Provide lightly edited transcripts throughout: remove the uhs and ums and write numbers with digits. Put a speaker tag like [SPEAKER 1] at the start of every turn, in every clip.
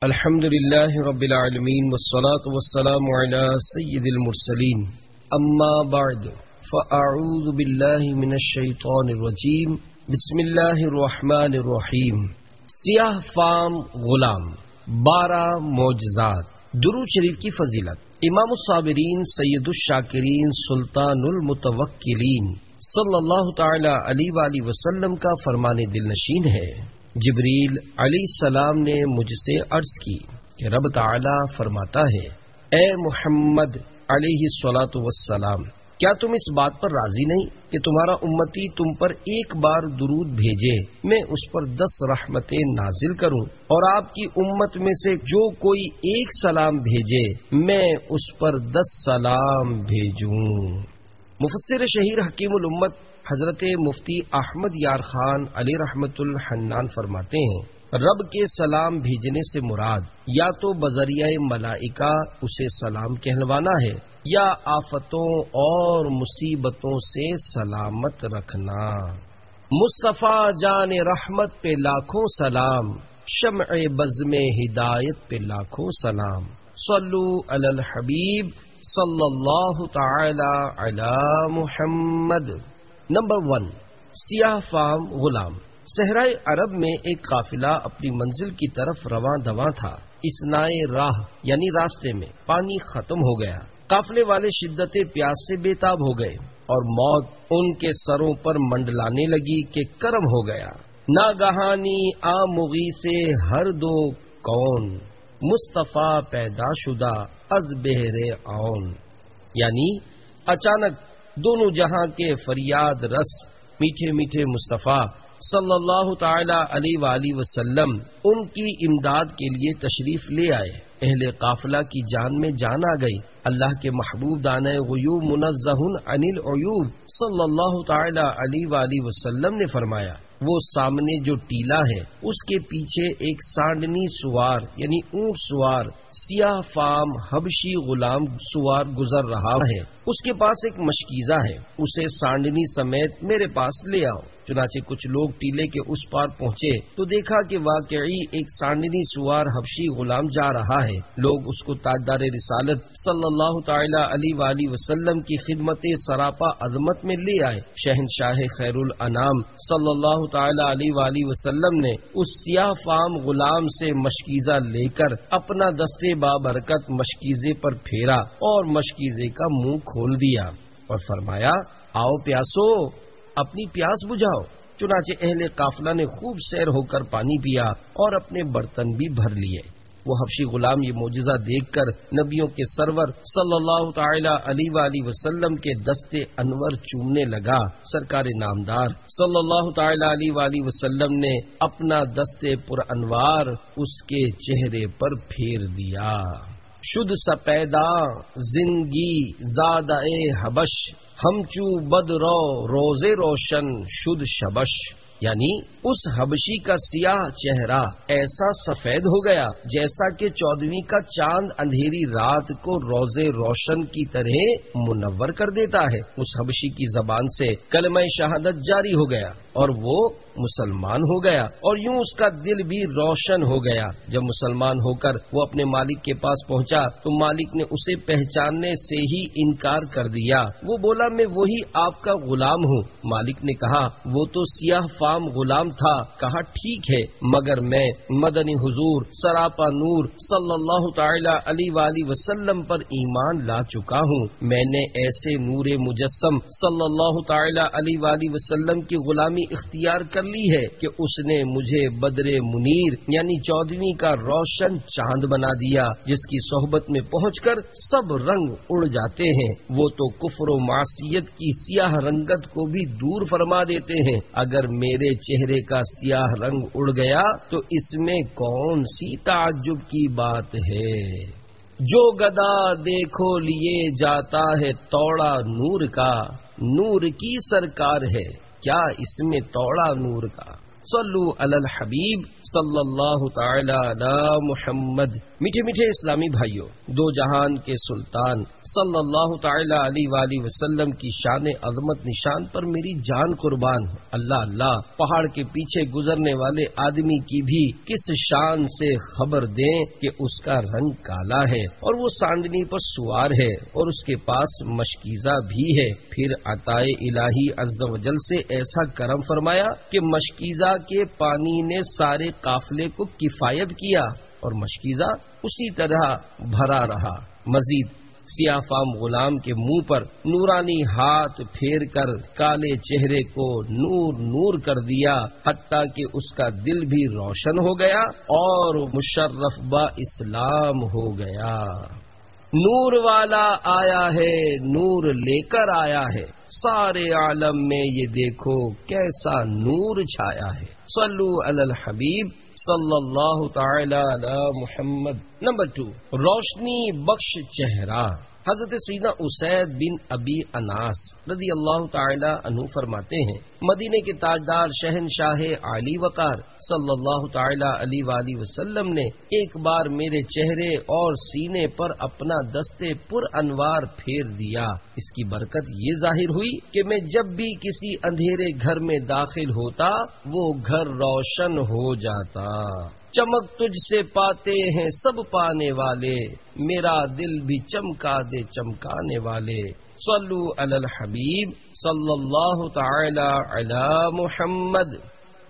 [SPEAKER 1] الحمد لله رب العالمين والصلاة والسلام على سيد المرسلين اما بعد فاعوذ بالله من الشیطان الرجیم بسم اللہ الرحمن الرحیم۔ سیاہ فام غلام 12 معجزات۔ درود شریف کی فضیلت۔ امام الصابرین سید الشاکرین سلطان المتوکلین صلی اللہ تعالی علیہ وآلہ وسلم کا فرمان دل نشین ہے۔ جبریل علیہ السلام نے مجھ سے عرض کی کہ رب تعالی فرماتا ہے، اے محمد علیہ الصلاۃ والسلام، کیا تم اس بات پر راضی نہیں کہ تمہارا امتی تم پر ایک بار درود بھیجے، میں اس پر 10 رحمتیں نازل کروں، اور آپ کی امت میں سے جو کوئی ایک سلام بھیجے میں اس پر 10 سلام بھیجوں۔ مفسر شہیر حکیم الامت حضرت مفتی احمد یار خان علی رحمت الحنان فرماتے ہیں، رب کے سلام بھیجنے سے مراد یا تو بذریعہ ملائکہ اسے سلام کہلوانا ہے، یا آفتوں اور مصیبتوں سے سلامت رکھنا۔ مصطفیٰ جان رحمت پہ لاکھوں سلام، شمع بزم ہدایت پہ لاکھوں سلام، صلو علی الحبیب صلی اللہ تعالی علی محمد۔ نمبر 1، سیاہ فام غلام۔ صحرائے عرب میں ایک قافلہ اپنی منزل کی طرف رواں دواں تھا۔ اثنائے راہ یعنی راستے میں پانی ختم ہو گیا۔ قافلے والے شدت پیاس سے بے تاب ہو گئے اور موت ان کے سروں پر منڈلانے لگی کہ کرم ہو گیا۔ ناگہانی آمغی سے ہر دو کون، مصطفیٰ پیدا شدہ از بہر آن، یعنی اچانک دونوں جہاں کے فریاد رس میٹھے میٹھے مصطفیٰ صلی اللہ تعالی علیہ وآلہ وسلم ان کی امداد کے لیے تشریف لے آئے۔ اہل قافلہ کی جان میں جان آ گئی۔ اللہ کے محبوب دانۂ غیوب منزہ عن العیوب صلی اللہ تعالی علیہ وآلہ وسلم نے فرمایا، وہ سامنے جو ٹیلا ہے اس کے پیچھے ایک سانڈنی سوار یعنی اونٹ سوار سیاہ فام حبشی غلام سوار گزر رہا ہے، اس کے پاس ایک مشکیزہ ہے، اسے سانڈنی سمیت میرے پاس لے آؤ۔ چنانچہ کچھ لوگ ٹیلے کے اس پار پہنچے تو دیکھا کہ واقعی ایک سانڈنی سوار حبشی غلام جا رہا ہے۔ لوگ اس کو تاجدار رسالت صلی اللہ تعالی علیہ وآلہ وسلم کی خدمت سراپا عظمت میں لے آئے۔ شہنشاہ خیر الانام صلی اللہ تعالی علیہ وآلہ وسلم نے اس سیاہ فام غلام سے مشکیزہ لے کر اپنا دستے بابرکت مشکیزے پر پھیرا اور مشکیزے کا منہ کھول دیا اور فرمایا، آؤ پیاسو، اپنی پیاس بجھاؤ۔ چنانچہ اہل قافلہ نے خوب سیر ہو کر پانی پیا اور اپنے برتن بھی بھر لیے۔ وہ حبشی غلام یہ معجزہ دیکھ کر نبیوں کے سرور صلی اللہ تعالی علیہ وآلہ وسلم کے دستے انور چومنے لگا۔ سرکار نامدار صلی اللہ تعالی علیہ وآلہ وسلم نے اپنا دستے پر انوار اس کے چہرے پر پھیر دیا۔ شد سپیدا زندگی زادہ حبش، ہم چو بد رو روزے روشن شد شبش، یعنی اس حبشی کا سیاہ چہرہ ایسا سفید ہو گیا جیسا کہ 14ویں کا چاند اندھیری رات کو روزے روشن کی طرح منور کر دیتا ہے۔ اس حبشی کی زبان سے کلمہ شہادت جاری ہو گیا اور وہ مسلمان ہو گیا، اور یوں اس کا دل بھی روشن ہو گیا۔ جب مسلمان ہو کر وہ اپنے مالک کے پاس پہنچا تو مالک نے اسے پہچاننے سے ہی انکار کر دیا۔ وہ بولا، میں وہی آپ کا غلام ہوں۔ مالک نے کہا، وہ تو سیاہ فام غلام تھا۔ کہا، ٹھیک ہے، مگر میں مدنی حضور سراپا نور صلی اللہ تعالی علیہ وآلہ وسلم پر ایمان لا چکا ہوں۔ میں نے ایسے نور مجسم صلی اللہ تعالی علیہ وآلہ وسلم کی غلامی اختیار کر لی ہے کہ اس نے مجھے بدر منیر یعنی 14ویں کا روشن چاند بنا دیا، جس کی صحبت میں پہنچ کر سب رنگ اڑ جاتے ہیں۔ وہ تو کفر و معصیت کی سیاہ رنگت کو بھی دور فرما دیتے ہیں۔ اگر میرے چہرے کا سیاہ رنگ اڑ گیا تو اس میں کون سی تعجب کی بات ہے؟ جو گدا دیکھو لیے جاتا ہے توڑا نور کا، نور کی سرکار ہے، کیا اس میں توڑا نور کا؟ صلو علی الحبیب صلی اللہ تعالی علی محمد۔ میٹھے میٹھے اسلامی بھائیوں، دو جہان کے سلطان صلی اللہ تعالی علیہ وآلہ وسلم کی شان عظمت نشان پر میری جان قربان ہو۔ اللہ اللہ، پہاڑ کے پیچھے گزرنے والے آدمی کی بھی کس شان سے خبر دیں کہ اس کا رنگ کالا ہے اور وہ سانڈنی پر سوار ہے اور اس کے پاس مشکیزہ بھی ہے۔ پھر عطائے الہی عز و جل سے ایسا کرم فرمایا کہ مشکیزہ کے پانی نے سارے قافلے کو کفایت کیا اور مشکیزہ اسی طرح بھرا رہا۔ مزید سیاہ فام غلام کے منہ پر نورانی ہاتھ پھیر کر کالے چہرے کو نور نور کر دیا، حتیٰ کہ اس کا دل بھی روشن ہو گیا اور مشرف با اسلام ہو گیا۔ نور والا آیا ہے، نور لے کر آیا ہے، سارے عالم میں یہ دیکھو کیسا نور چھایا ہے۔ صلو علی الحبیب صلی اللہ تعالی علی محمد۔ نمبر 2، روشنی بخش چہرہ۔ حضرت سیدنا اسید بن ابی اناس رضی اللہ تعالی عنہ فرماتے ہیں، مدینے کے تاجدار شہنشاہ عالی وقار صلی اللہ تعالی علیہ وآلہ وسلم نے ایک بار میرے چہرے اور سینے پر اپنا دستے پر انوار پھیر دیا۔ اس کی برکت یہ ظاہر ہوئی کہ میں جب بھی کسی اندھیرے گھر میں داخل ہوتا وہ گھر روشن ہو جاتا۔ چمک تجھ سے پاتے ہیں سب پانے والے، میرا دل بھی چمکا دے چمکانے والے۔ صلو علی الحبیب صلی اللہ تعالی علی محمد۔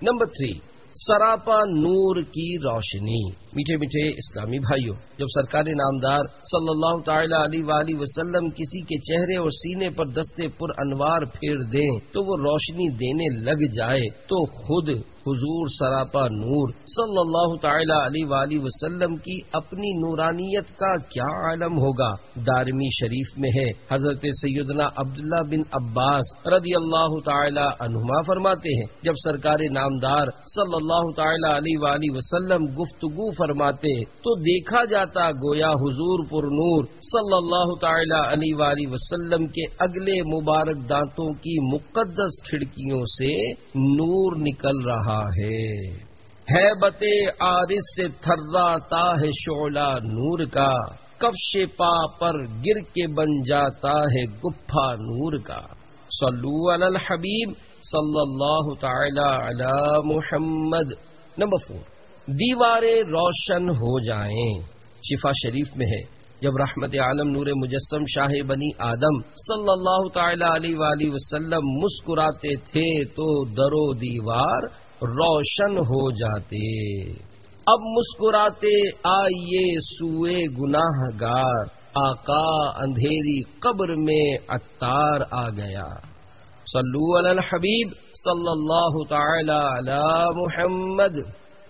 [SPEAKER 1] نمبر 3، سراپا نور کی روشنی۔ میٹھے میٹھے اسلامی بھائیوں، جب سرکار نامدار صلی اللہ تعالی علیہ وآلہ وسلم کسی کے چہرے اور سینے پر دستے پر انوار پھیر دیں تو وہ روشنی دینے لگ جائے تو خود حضور سراپا نور صلی اللہ تعالی علیہ وآلہ وسلم کی اپنی نورانیت کا کیا عالم ہوگا۔ دارمی شریف میں ہے، حضرت سیدنا عبداللہ بن عباس رضی اللہ تعالی عنہما فرماتے ہیں، جب سرکار نامدار صلی اللہ تعالی علیہ وآلہ وسلم گفتگو فرماتے تو دیکھا جاتا گویا حضور پر نور صلی اللہ تعالی علیہ وآلہ وسلم کے اگلے مبارک دانتوں کی مقدس کھڑکیوں سے نور نکل رہا ہے۔ ہیبت عارض سے تھراتا ہے شعلہ نور کا، کفش پا پر گر کے بن جاتا ہے گپھا نور کا۔ صلو علی الحبیب صلی اللہ تعالی علی محمد۔ نمبر 4، دیواریں روشن ہو جائیں۔ شفا شریف میں ہے، جب رحمت عالم نور مجسم شاہ بنی آدم صلی اللہ تعالی علیہ وآلہ وسلم مسکراتے تھے تو در و دیوار روشن ہو جاتے۔ اب مسکراتے آئیے سوئے گناہ گار، آقا اندھیری قبر میں عطار آ گیا۔ صلو علی الحبیب صلی اللہ تعالی علی محمد۔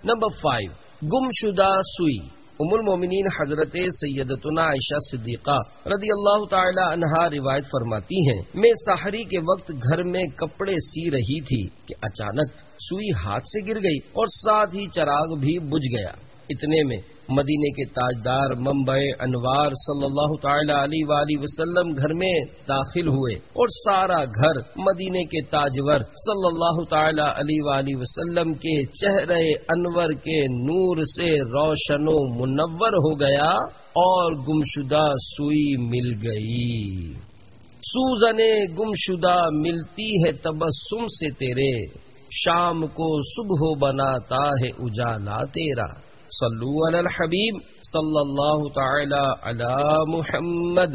[SPEAKER 1] نمبر 5، گمشدہ سوئی۔ ام المومنین حضرت سیدتنا عائشہ صدیقہ رضی اللہ تعالی عنہا روایت فرماتی ہیں، میں سحری کے وقت گھر میں کپڑے سی رہی تھی کہ اچانک سوئی ہاتھ سے گر گئی اور ساتھ ہی چراغ بھی بجھ گیا۔ اتنے میں مدینے کے تاجدار منبع انوار صلی اللہ تعالی علیہ وآلہ وسلم گھر میں داخل ہوئے اور سارا گھر مدینے کے تاجور صلی اللہ تعالی علیہ وآلہ وسلم کے چہرے انور کے نور سے روشن و منور ہو گیا اور گمشدہ سوئی مل گئی۔ سوزنے گمشدہ ملتی ہے تبسم سے تیرے، شام کو صبح بناتا ہے اجالا تیرا۔ صلو علی الحبیب صلی اللہ تعالی علی محمد۔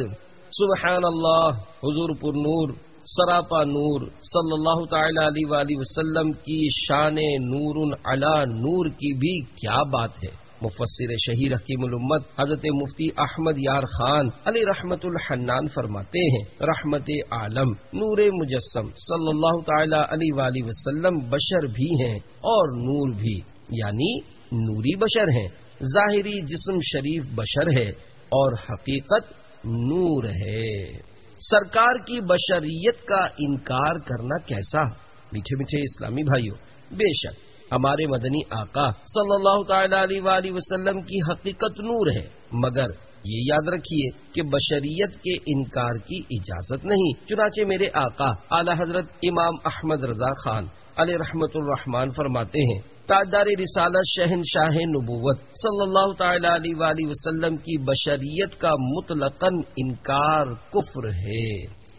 [SPEAKER 1] سبحان اللہ، حضور پر نور سراپا نور صلی اللہ تعالی علیہ وآلہ وسلم کی شان نور علی نور کی بھی کیا بات ہے۔ مفسر شہیر حکیم الامت حضرت مفتی احمد یار خان علی رحمت الحنان فرماتے ہیں، رحمت عالم نور مجسم صلی اللہ تعالی علیہ وآلہ وسلم بشر بھی ہیں اور نور بھی، یعنی نوری بشر ہیں۔ ظاہری جسم شریف بشر ہے اور حقیقت نور ہے۔ سرکار کی بشریت کا انکار کرنا کیسا؟ میٹھے میٹھے اسلامی بھائیوں، بے شک ہمارے مدنی آقا صلی اللہ تعالی علیہ وآلہ وسلم کی حقیقت نور ہے، مگر یہ یاد رکھیے کہ بشریت کے انکار کی اجازت نہیں۔ چنانچہ میرے آقا اعلی حضرت امام احمد رضا خان علیہ رحمت الرحمان فرماتے ہیں، تاجدار رسالت شہنشاہ نبوت صلی اللہ تعالی علیہ وآلہ وسلم کی بشریت کا مطلقاً انکار کفر ہے،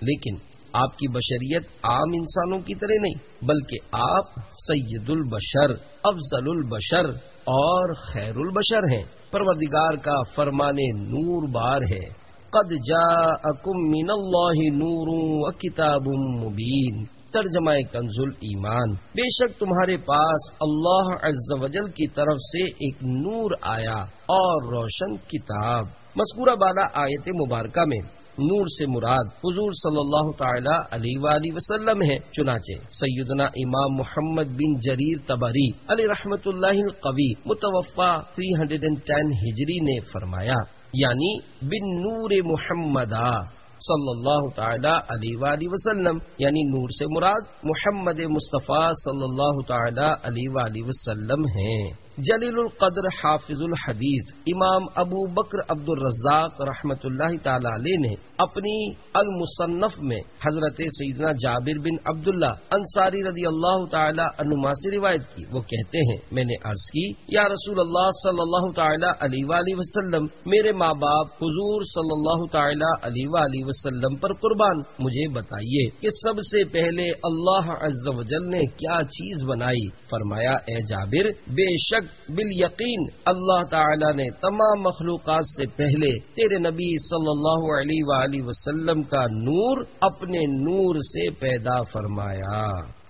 [SPEAKER 1] لیکن آپ کی بشریت عام انسانوں کی طرح نہیں، بلکہ آپ سید البشر، افضل البشر اور خیر البشر ہیں۔ پروردگار کا فرمان نور بار ہے، قد جاءکم من اللہ نور و کتاب مبین، ترجمہ کنز ایمان، بے شک تمہارے پاس اللہ عز و جل کی طرف سے ایک نور آیا اور روشن کتاب۔ مذکورہ بالا آیت مبارکہ میں نور سے مراد حضور صلی اللہ تعالی علیہ وآلہ وسلم ہے، چنانچہ سیدنا امام محمد بن جریر طبری علیہ رحمت اللہ القوی متوفا 310 ہجری نے فرمایا، یعنی بن نور محمدہ صلی اللہ تعالی علیہ وآلہ وسلم، یعنی نور سے مراد محمد مصطفیٰ صلی اللہ تعالی علیہ وآلہ وسلم ہیں۔ جلیل القدر حافظ الحدیث امام ابو بکر عبد الرزاق رحمت اللہ تعالی علیہ نے اپنی المصنف میں حضرت سیدنا جابر بن عبداللہ انصاری رضی اللہ تعالی عنہما سے روایت کی۔ وہ کہتے ہیں، میں نے عرض کی، یا رسول اللہ صلی اللہ تعالی علیہ وآلہ وسلم، میرے ماں باپ حضور صلی اللہ تعالی علیہ وآلہ وسلم پر قربان، مجھے بتائیے کہ سب سے پہلے اللہ عز و جل نے کیا چیز بنائی؟ فرمایا، اے جابر، بے شک بالیقین اللہ تعالی نے تمام مخلوقات سے پہلے تیرے نبی صلی اللہ علیہ وآلہ وسلم کا نور اپنے نور سے پیدا فرمایا۔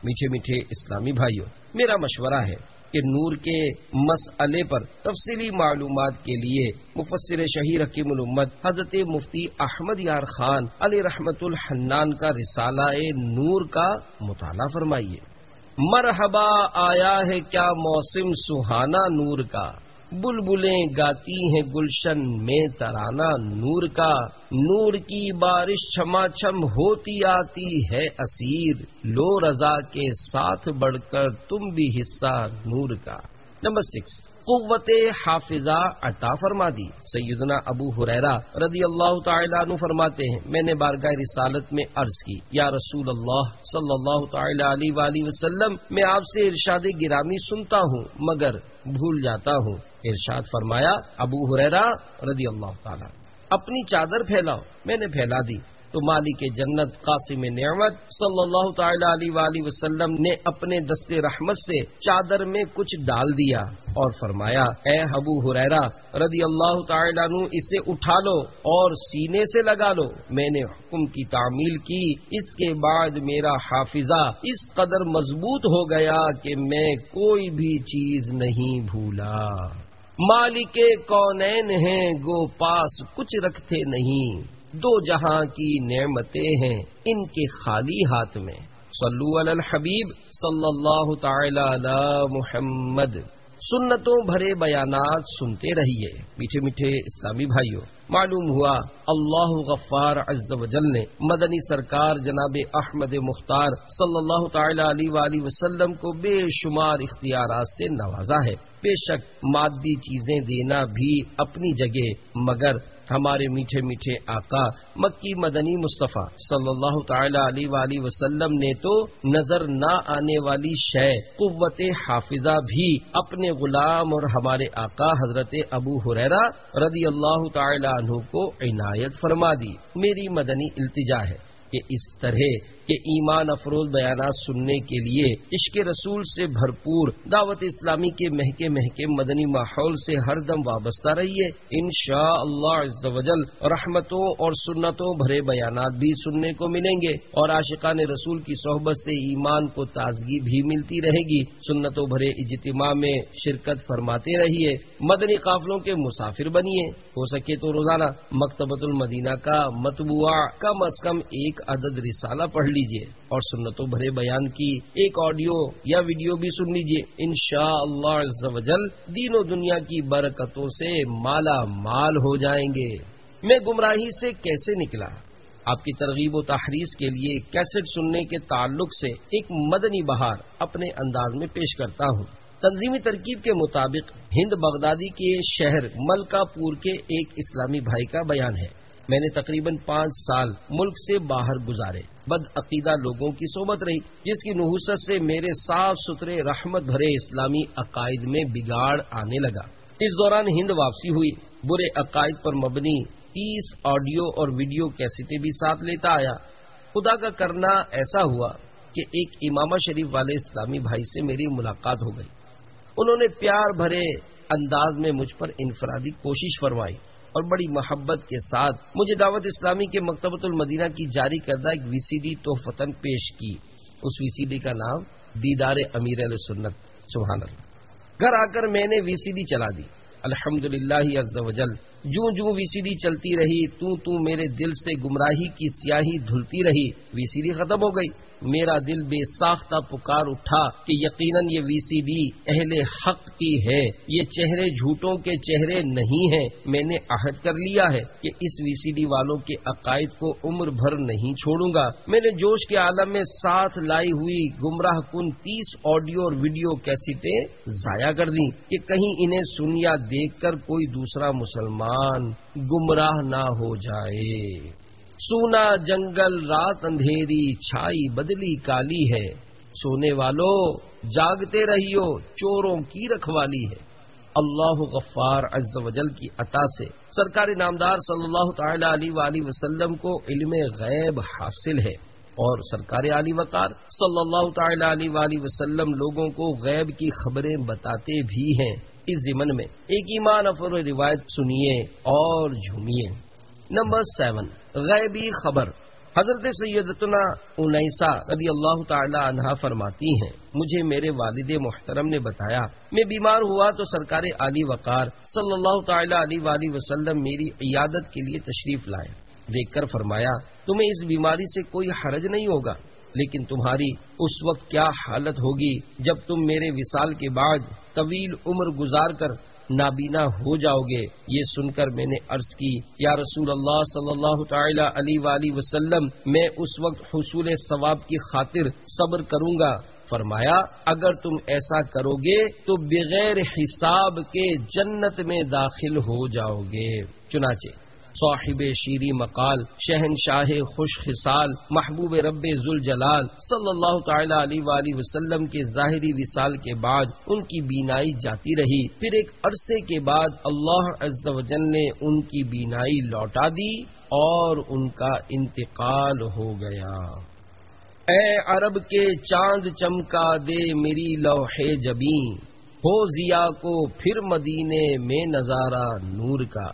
[SPEAKER 1] میٹھے میٹھے اسلامی بھائیوں، میرا مشورہ ہے کہ نور کے مسئلے پر تفصیلی معلومات کے لیے مفسر شہیر حکیم الامت حضرت مفتی احمد یار خان علیہ رحمت الحنان کا رسالہ نور کا مطالعہ فرمائیے۔ مرحبا آیا ہے کیا موسم سہانا نور کا، بلبلیں گاتی ہیں گلشن میں ترانہ نور کا، نور کی بارش چھما چھم ہوتی آتی ہے اسیر، لو رضا کے ساتھ بڑھ کر تم بھی حصہ نور کا۔ نمبر 6، قوت حافظہ عطا فرما دی۔ سیدنا ابو ہریرہ رضی اللہ تعالی عنہ فرماتے ہیں، میں نے بارگاہ رسالت میں عرض کی، یا رسول اللہ صلی اللہ تعالی علیہ وآلہ وسلم، میں آپ سے ارشاد گرامی سنتا ہوں مگر بھول جاتا ہوں۔ ارشاد فرمایا، ابو ہریرہ رضی اللہ تعالی، اپنی چادر پھیلاؤ۔ میں نے پھیلا دی تو مالک جنت قاسم نعمت صلی اللہ تعالی علیہ وآلہ وسلم نے اپنے دست رحمت سے چادر میں کچھ ڈال دیا اور فرمایا، اے ابو ہریرہ رضی اللہ تعالی عنہ، اسے اٹھا لو اور سینے سے لگا لو۔ میں نے حکم کی تعمیل کی، اس کے بعد میرا حافظہ اس قدر مضبوط ہو گیا کہ میں کوئی بھی چیز نہیں بھولا۔ مالک کونین ہیں گو پاس کچھ رکھتے نہیں، دو جہاں کی نعمتیں ہیں ان کے خالی ہاتھ میں۔ صلو علی الحبیب صلی اللہ تعالی علی محمد۔ سنتوں بھرے بیانات سنتے رہیے۔ میٹھے میٹھے اسلامی بھائیوں، معلوم ہوا اللہ غفار عز و جل نے مدنی سرکار جناب احمد مختار صلی اللہ تعالی علیہ وآلہ وسلم کو بے شمار اختیارات سے نوازا ہے۔ بے شک مادی چیزیں دینا بھی اپنی جگہ، مگر ہمارے میٹھے میٹھے آقا مکی مدنی مصطفیٰ صلی اللہ تعالی علیہ وآلہ وسلم نے تو نظر نہ آنے والی شے قوت حافظہ بھی اپنے غلام اور ہمارے آقا حضرت ابو ہریرہ رضی اللہ تعالی عنہ کو عنایت فرما دی۔ میری مدنی التجا ہے کہ اس طرح کے ایمان افروز بیانات سننے کے لیے عشق رسول سے بھرپور دعوت اسلامی کے مہکے مہکے مدنی ماحول سے ہر دم وابستہ رہیے۔ انشاءاللہ عز و جل رحمتوں اور سنتوں بھرے بیانات بھی سننے کو ملیں گے اور عاشقان رسول کی صحبت سے ایمان کو تازگی بھی ملتی رہے گی۔ سنتوں بھرے اجتماع میں شرکت فرماتے رہیے، مدنی قافلوں کے مسافر بنیے۔ ہو سکے تو روزانہ مکتبۃ المدینہ کا مطبوعہ کم از کم ایک عدد رسالہ پڑھ لیجئے اور سنتوں بھرے بیان کی ایک آڈیو یا ویڈیو بھی سن لیجئے۔ انشاءاللہ عز و جل دین و دنیا کی برکتوں سے مالا مال ہو جائیں گے۔ میں گمراہی سے کیسے نکلا، آپ کی ترغیب و تحریض کے لیے کیسٹ سننے کے تعلق سے ایک مدنی بہار اپنے انداز میں پیش کرتا ہوں۔ تنظیمی ترکیب کے مطابق ہند بغدادی کے شہر ملکا پور کے ایک اسلامی بھائی کا بیان ہے۔ میں نے تقریباً 5 سال ملک سے باہر گزارے. بد عقیدہ لوگوں کی صحبت رہی جس کی نحوست سے میرے صاف ستھرے رحمت بھرے اسلامی عقائد میں بگاڑ آنے لگا. اس دوران ہند واپسی ہوئی. برے عقائد پر مبنی 30 آڈیو اور ویڈیو کیسٹیں بھی ساتھ لیتا آیا. خدا کا کرنا ایسا ہوا کہ ایک امامہ شریف والے اسلامی بھائی سے میری ملاقات ہو گئی. انہوں نے پیار بھرے انداز میں مجھ پر انفرادی کوشش فرمائی اور بڑی محبت کے ساتھ مجھے دعوت اسلامی کے مکتبۃ المدینہ کی جاری کردہ ایک VCD تحفتاً پیش کی. اس VCD کا نام دیدار امیر اہل سنت. سبحان اللہ. گھر آ کر میں نے VCD چلا دی. الحمدللہ عز وجل. جوں جوں VCD چلتی رہی تو میرے دل سے گمراہی کی سیاہی دھلتی رہی. VCD ختم ہو گئی. میرا دل بے ساختہ پکار اٹھا کہ یقیناً یہ VCD اہل حق کی ہے. یہ چہرے جھوٹوں کے چہرے نہیں ہیں. میں نے عہد کر لیا ہے کہ اس VCD والوں کے عقائد کو عمر بھر نہیں چھوڑوں گا. میں نے جوش کے عالم میں ساتھ لائی ہوئی گمراہ کن 30 آڈیو اور ویڈیو کیسٹیں ضائع کر دیں کہ کہیں انہیں سن یا دیکھ کر کوئی دوسرا مسلمان گمراہ نہ ہو جائے. سونا جنگل رات اندھیری چھائی بدلی کالی ہے. سونے والوں جاگتے رہیو چوروں کی رکھوالی ہے. اللہ غفار عز و جل کی عطا سے سرکار نامدار صلی اللہ تعالی علیہ وآلہ وسلم کو علم غیب حاصل ہے اور سرکار عالی وقار صلی اللہ تعالی علیہ وآلہ وسلم لوگوں کو غیب کی خبریں بتاتے بھی ہیں. اس ضمن میں ایک ایمان افروز روایت سنیے اور جھومیے. نمبر 7 غیبی خبر. حضرت سیدتنا انیسہ رضی اللہ تعالی عنہا فرماتی ہیں مجھے میرے والد محترم نے بتایا میں بیمار ہوا تو سرکار عالی وقار صلی اللہ تعالی علیہ وآلہ وسلم میری عیادت کے لیے تشریف لائے. دیکھ کر فرمایا تمہیں اس بیماری سے کوئی حرج نہیں ہوگا لیکن تمہاری اس وقت کیا حالت ہوگی جب تم میرے وصال کے بعد طویل عمر گزار کر نابینا ہو جاؤ گے. یہ سن کر میں نے عرض کی یا رسول اللہ صلی اللہ تعالی علیہ وآلہ وسلم میں اس وقت حصول ثواب کی خاطر صبر کروں گا. فرمایا اگر تم ایسا کرو گے تو بغیر حساب کے جنت میں داخل ہو جاؤ گے. چنانچہ صاحب شیریں مقال شہنشاہ خوش خصال محبوب رب ذوالجلال صلی اللہ تعالی علیہ وآلہ وسلم کے ظاہری وصال کے بعد ان کی بینائی جاتی رہی. پھر ایک عرصے کے بعد اللہ عز و جل نے ان کی بینائی لوٹا دی اور ان کا انتقال ہو گیا. اے عرب کے چاند چمکا دے میری لوح جبیں ہو ضیا کو پھر مدینے میں نظارہ نور کا.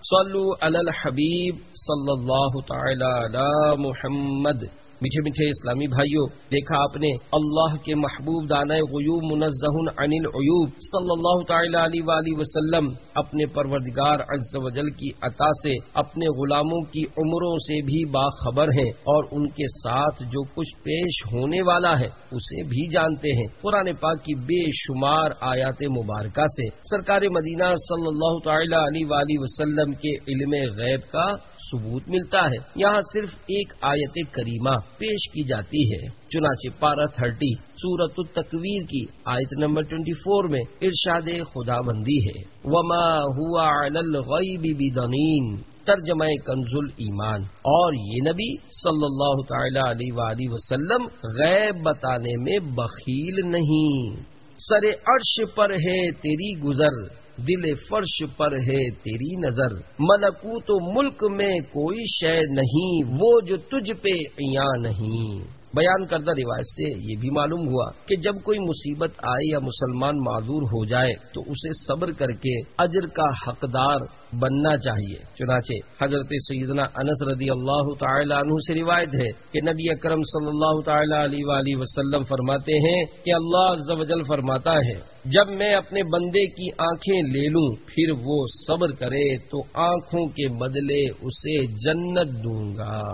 [SPEAKER 1] صلو علی الحبیب صلی اللہ تعالی علی محمد. میٹھے میٹھے اسلامی بھائیوں دیکھا آپ نے اللہ کے محبوب دانۂ غیوب منزہ عن العیوب صلی اللہ تعالی علیہ وآلہ وسلم اپنے پروردگار عز و جل کی عطا سے اپنے غلاموں کی عمروں سے بھی باخبر ہیں اور ان کے ساتھ جو کچھ پیش ہونے والا ہے اسے بھی جانتے ہیں. قرآن پاک کی بے شمار آیات مبارکہ سے سرکار مدینہ صلی اللہ تعالی علیہ وآلہ وسلم کے علم غیب کا ثبوت ملتا ہے. یہاں صرف ایک آیت کریمہ پیش کی جاتی ہے. چنانچہ پارہ 30 سورۃ التکویر کی آیت نمبر 24 میں ارشاد خدا بندی ہے وما هو علی الغیب بضنین. ترجمہ کنز ایمان. اور یہ نبی صلی اللہ تعالی علیہ وآلہ وسلم غیب بتانے میں بخیل نہیں. سر عرش پر ہے تیری گزر دل فرش پر ہے تیری نظر. ملکوت و ملک میں کوئی شے نہیں وہ جو تجھ پہ عیاں نہیں. بیان کردہ روایت سے یہ بھی معلوم ہوا کہ جب کوئی مصیبت آئے یا مسلمان معذور ہو جائے تو اسے صبر کر کے اجر کا حقدار بننا چاہیے. چنانچہ حضرت سیدنا انس رضی اللہ تعالی عنہ سے روایت ہے کہ نبی اکرم صلی اللہ تعالی علیہ وآلہ وسلم فرماتے ہیں کہ اللہ عز و جل فرماتا ہے جب میں اپنے بندے کی آنکھیں لے لوں پھر وہ صبر کرے تو آنکھوں کے بدلے اسے جنت دوں گا.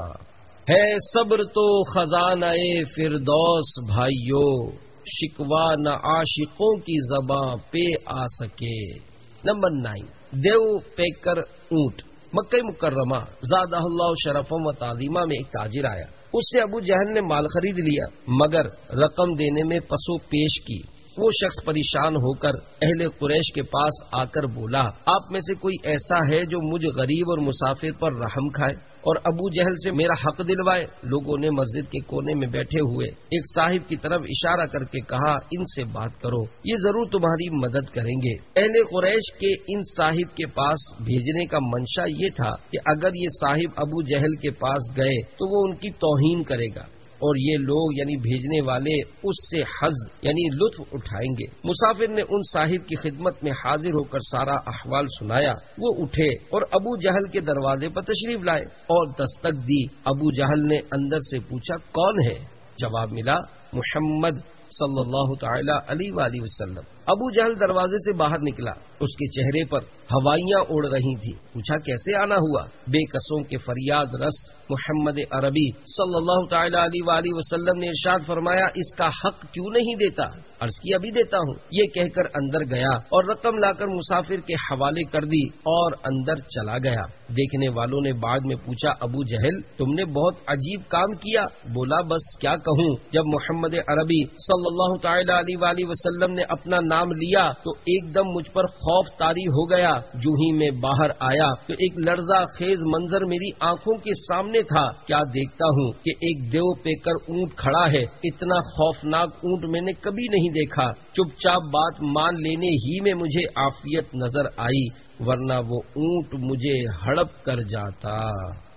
[SPEAKER 1] ہے صبر تو خزانہ فردوس بھائیو شکوا نہ عاشقوں کی زباں پہ آ سکے. نمبر 9 دیو پیکر اونٹ. مکہ مکرمہ زادہ اللہ شرفم و تعظیمہ میں ایک تاجر آیا. اس سے ابو جہل نے مال خرید لیا مگر رقم دینے میں پسو پیش کی. وہ شخص پریشان ہو کر اہل قریش کے پاس آ کر بولا، آپ میں سے کوئی ایسا ہے جو مجھ غریب اور مسافر پر رحم کھائے اور ابو جہل سے میرا حق دلوائے؟ لوگوں نے مسجد کے کونے میں بیٹھے ہوئے ایک صاحب کی طرف اشارہ کر کے کہا، ان سے بات کرو، یہ ضرور تمہاری مدد کریں گے۔ اہل قریش کے ان صاحب کے پاس بھیجنے کا منشا یہ تھا کہ اگر یہ صاحب ابو جہل کے پاس گئے تو وہ ان کی توہین کرے گا اور یہ لوگ یعنی بھیجنے والے اس سے حظ یعنی لطف اٹھائیں گے۔ مسافر نے ان صاحب کی خدمت میں حاضر ہو کر سارا احوال سنایا۔ وہ اٹھے اور ابو جہل کے دروازے پر تشریف لائے اور دستک دی۔ ابو جہل نے اندر سے پوچھا، کون ہے؟ جواب ملا، محمد صلی اللہ تعالی علیہ وآلہ وسلم۔ ابو جہل دروازے سے باہر نکلا، اس کے چہرے پر ہوائیاں اڑ رہی تھی۔ پوچھا، کیسے آنا ہوا؟ بے قصوں کے فریاد رس محمد عربی صلی اللہ تعالی علیہ وآلہ وسلم نے ارشاد فرمایا، اس کا حق کیوں نہیں دیتا؟ عرض کی، ابھی دیتا ہوں، یہ کہہ کر اندر گیا اور رقم لا کر مسافر کے حوالے کر دی اور اندر چلا گیا۔ دیکھنے والوں نے بعد میں پوچھا، ابو جہل تم نے بہت عجیب کام کیا۔ بولا، بس کیا کہوں، جب محمد عربی صلی اللہ تعالی علیہ وآلہ وسلم نے اپنا نام لیا تو ایک دم مجھ پر خوف طاری ہو گیا۔ جو ہی میں باہر آیا تو ایک لرزہ خیز منظر میری آنکھوں کے سامنے تھا۔ کیا دیکھتا ہوں کہ ایک دیو پہ کر اونٹ کھڑا ہے۔ اتنا خوفناک اونٹ میں نے کبھی نہیں دیکھا۔ چپ چاپ بات مان لینے ہی میں مجھے عافیت نظر آئی، ورنہ وہ اونٹ مجھے ہڑپ کر جاتا۔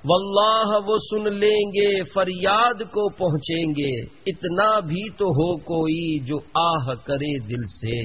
[SPEAKER 1] واللہ وہ سن لیں گے، فریاد کو پہنچیں گے، اتنا بھی تو ہو کوئی جو آہ کرے دل سے۔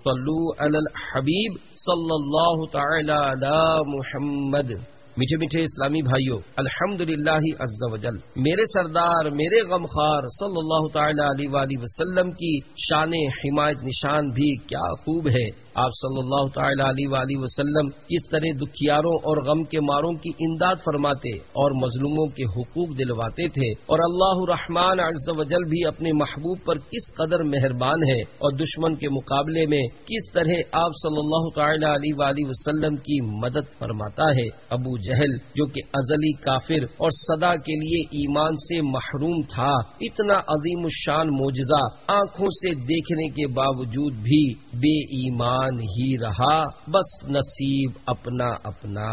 [SPEAKER 1] صلو علی الحبیب صلی اللہ تعالی علی محمد۔ میٹھے میٹھے اسلامی بھائیوں، الحمدللہ عز وجل میرے سردار میرے غمخوار صلی اللہ تعالی علیہ وآلہ وسلم کی شان حمایت نشان بھی کیا خوب ہے۔ آپ صلی اللہ تعالی علیہ وآلہ وسلم اس طرح دکھیاروں اور غم کے ماروں کی امداد فرماتے اور مظلوموں کے حقوق دلواتے تھے، اور اللہ الرحمن عز وجل بھی اپنے محبوب پر کس قدر مہربان ہے اور دشمن کے مقابلے میں کس طرح آپ صلی اللہ تعالی علیہ وآلہ وسلم کی مدد فرماتا ہے۔ ابو جہل جو کہ ازلی کافر اور سدا کے لیے ایمان سے محروم تھا، اتنا عظیم الشان معجزہ آنکھوں سے دیکھنے کے باوجود بھی بے ایمان ہی رہا، بس نصیب اپنا اپنا۔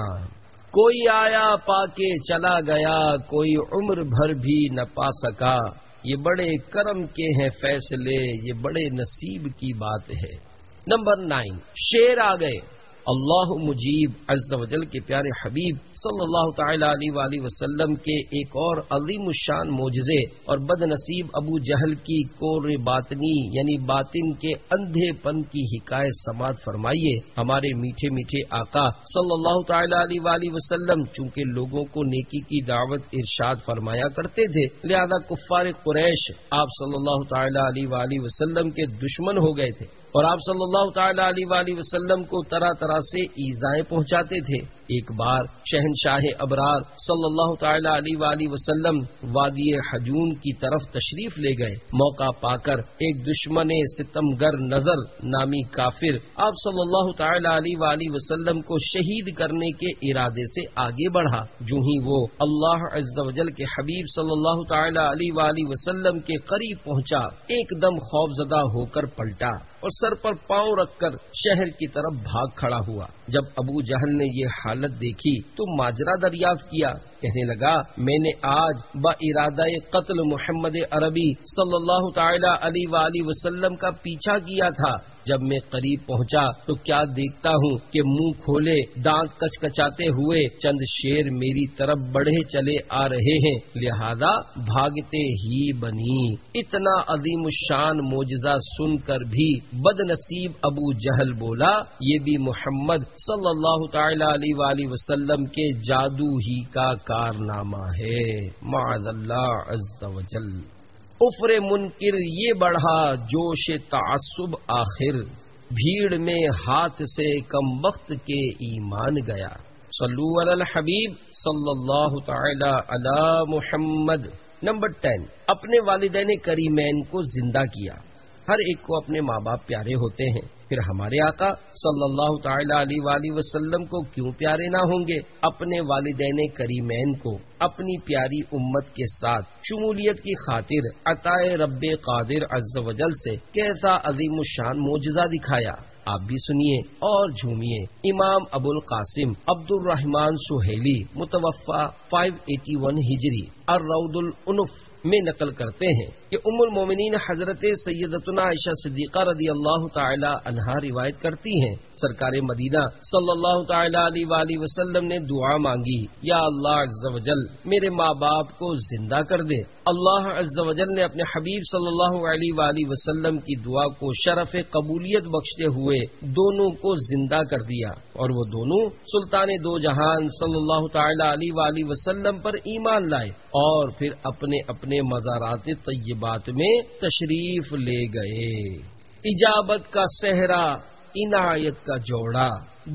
[SPEAKER 1] کوئی آیا پا کے چلا گیا، کوئی عمر بھر بھی نہ پا سکا۔ یہ بڑے کرم کے ہیں فیصلے، یہ بڑے نصیب کی بات ہے۔ نمبر 9، شیر آ گئے۔ اللہ مجیب عز و جل کے پیارے حبیب صلی اللہ تعالی علیہ وآلہ وسلم کے ایک اور عظیم الشان معجزے اور بد نصیب ابو جہل کی کور باطنی یعنی باطن کے اندھے پن کی حکایت سماعت فرمائیے۔ ہمارے میٹھے میٹھے آقا صلی اللہ تعالی علیہ وآلہ وسلم چونکہ لوگوں کو نیکی کی دعوت ارشاد فرمایا کرتے تھے، لہذا کفار قریش آپ صلی اللہ تعالی علیہ وآلہ وسلم کے دشمن ہو گئے تھے اور آپ صلی اللہ تعالی علیہ وآلہ وسلم کو طرح طرح سے ایذائیں پہنچاتے تھے۔ ایک بار شہنشاہ ابرار صلی اللہ تعالی علیہ وآلہ وسلم وادی حجون کی طرف تشریف لے گئے۔ موقع پا کر ایک دشمن ستمگر نظر نامی کافر آپ صلی اللہ تعالی علیہ وآلہ وسلم کو شہید کرنے کے ارادے سے آگے بڑھا۔ جو ہی وہ اللہ عز و جل کے حبیب صلی اللہ تعالی علیہ وآلہ وسلم کے قریب پہنچا، ایک دم خوفزدہ ہو کر پلٹا اور سر پر پاؤں رکھ کر شہر کی طرف بھاگ کھڑا ہوا۔ جب ابو جہل نے یہ حالت دیکھی تو ماجرا دریافت کیا۔ کہنے لگا، میں نے آج با ارادہ قتل محمد عربی صلی اللہ تعالی علیہ وآلہ وسلم کا پیچھا کیا تھا۔ جب میں قریب پہنچا تو کیا دیکھتا ہوں کہ منہ کھولے دانت کچکچاتے ہوئے چند شیر میری طرف بڑھے چلے آ رہے ہیں، لہذا بھاگتے ہی بنی۔ اتنا عظیم الشان معجزہ سن کر بھی بد نصیب ابو جہل بولا، یہ بھی محمد صلی اللہ تعالی علیہ وآلہ وسلم کے جادو ہی کا کارنامہ ہے، معاذ اللہ عز و جل۔ کفر منکر یہ بڑھا جوش تعصب آخر، بھیڑ میں ہاتھ سے کم وقت کے ایمان گیا۔ صلو علی الحبیب صلی اللہ تعالی علی محمد۔ نمبر 10، اپنے والدین کریمین کو زندہ کیا۔ ہر ایک کو اپنے ماں باپ پیارے ہوتے ہیں، پھر ہمارے آقا صلی اللہ تعالی علیہ وآلہ وسلم کو کیوں پیارے نہ ہوں گے؟ اپنے والدین کریمین کو اپنی پیاری امت کے ساتھ شمولیت کی خاطر عطائے رب قادر عز و جل سے کیسا عظیم الشان معجزہ دکھایا، آپ بھی سنیے اور جھومیے۔ امام ابو القاسم عبد الرحمن سہیلی متوفا 581 ہجری الروض الانف میں نقل کرتے ہیں کہ ام المومنین حضرت سیدتنا عائشہ صدیقہ رضی اللہ تعالی عنہا روایت کرتی ہیں، سرکار مدینہ صلی اللہ تعالی علیہ وآلہ وسلم نے دعا مانگی، یا اللہ عز و جل میرے ماں باپ کو زندہ کر دے۔ اللہ عز و جل نے اپنے حبیب صلی اللہ علیہ وآلہ وسلم کی دعا کو شرف قبولیت بخشتے ہوئے دونوں کو زندہ کر دیا، اور وہ دونوں سلطان دو جہان صلی اللہ تعالی علیہ وآلہ وسلم پر ایمان لائے اور پھر اپنے اپنے مزارات طیبات میں تشریف لے گئے۔ اجابت کا صحرا، عنایت کا جوڑا،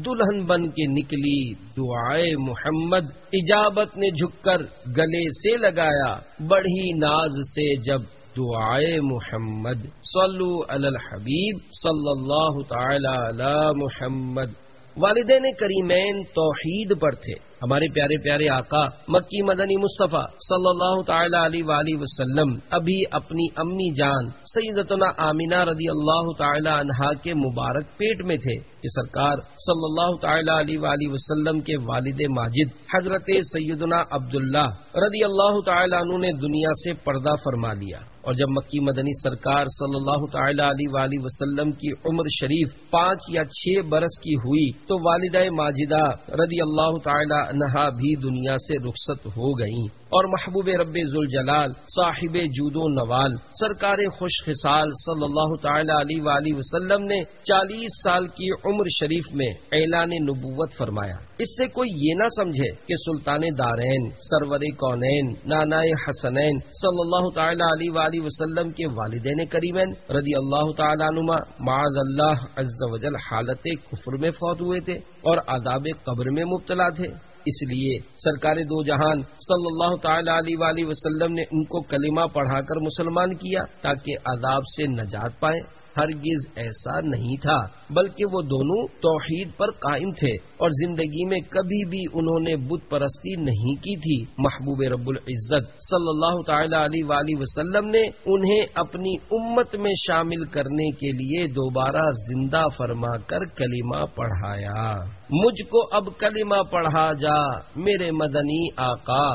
[SPEAKER 1] دلہن بن کے نکلی دعائے محمد، اجابت نے جھک کر گلے سے لگایا، بڑھی ناز سے جب دعائے محمد، صلو علی الحبیب صلی اللہ تعالی علی محمد۔ والدین کریمین توحید پر تھے۔ ہمارے پیارے پیارے آقا مکی مدنی مصطفیٰ صلی اللہ تعالی علیہ وآلہ وسلم ابھی اپنی امی جان سیدتنا آمینہ رضی اللہ تعالی عنہا کے مبارک پیٹ میں تھے کہ سرکار صلی اللہ تعالی علیہ وآلہ وسلم کے والد ماجد حضرت سیدنا عبداللہ رضی اللہ تعالی عنہ نے دنیا سے پردہ فرما لیا، اور جب مکی مدنی سرکار صلی اللہ تعالی علیہ وآلہ وسلم کی عمر شریف 5 یا 6 برس کی ہوئی تو والدہ ماجدہ رضی اللہ تعالی عنہا بھی دنیا سے رخصت ہو گئیں، اور محبوب رب ذوالجلال صاحب جود و نوال سرکار خوش خصال صلی اللہ تعالی علیہ وآلہ وسلم نے 40 سال کی عمر شریف میں اعلان نبوت فرمایا۔ اس سے کوئی یہ نہ سمجھے کہ سلطان دارین سرور کونین نانائے حسنین صلی اللہ تعالی علیہ وآلہ وسلم کے والدین کریمین رضی اللہ تعالی عنہما معاذ اللہ عز و جل حالت کفر میں فوت ہوئے تھے اور عذاب قبر میں مبتلا تھے، اس لیے سرکار دو جہان صلی اللہ تعالی علیہ وآلہ وسلم نے ان کو کلمہ پڑھا کر مسلمان کیا تاکہ عذاب سے نجات پائیں۔ ہرگز ایسا نہیں تھا، بلکہ وہ دونوں توحید پر قائم تھے اور زندگی میں کبھی بھی انہوں نے بت پرستی نہیں کی تھی۔ محبوب رب العزت صلی اللہ تعالی علیہ وآلہ وسلم نے انہیں اپنی امت میں شامل کرنے کے لیے دوبارہ زندہ فرما کر کلمہ پڑھایا۔ مجھ کو اب کلمہ پڑھا جا میرے مدنی آقا،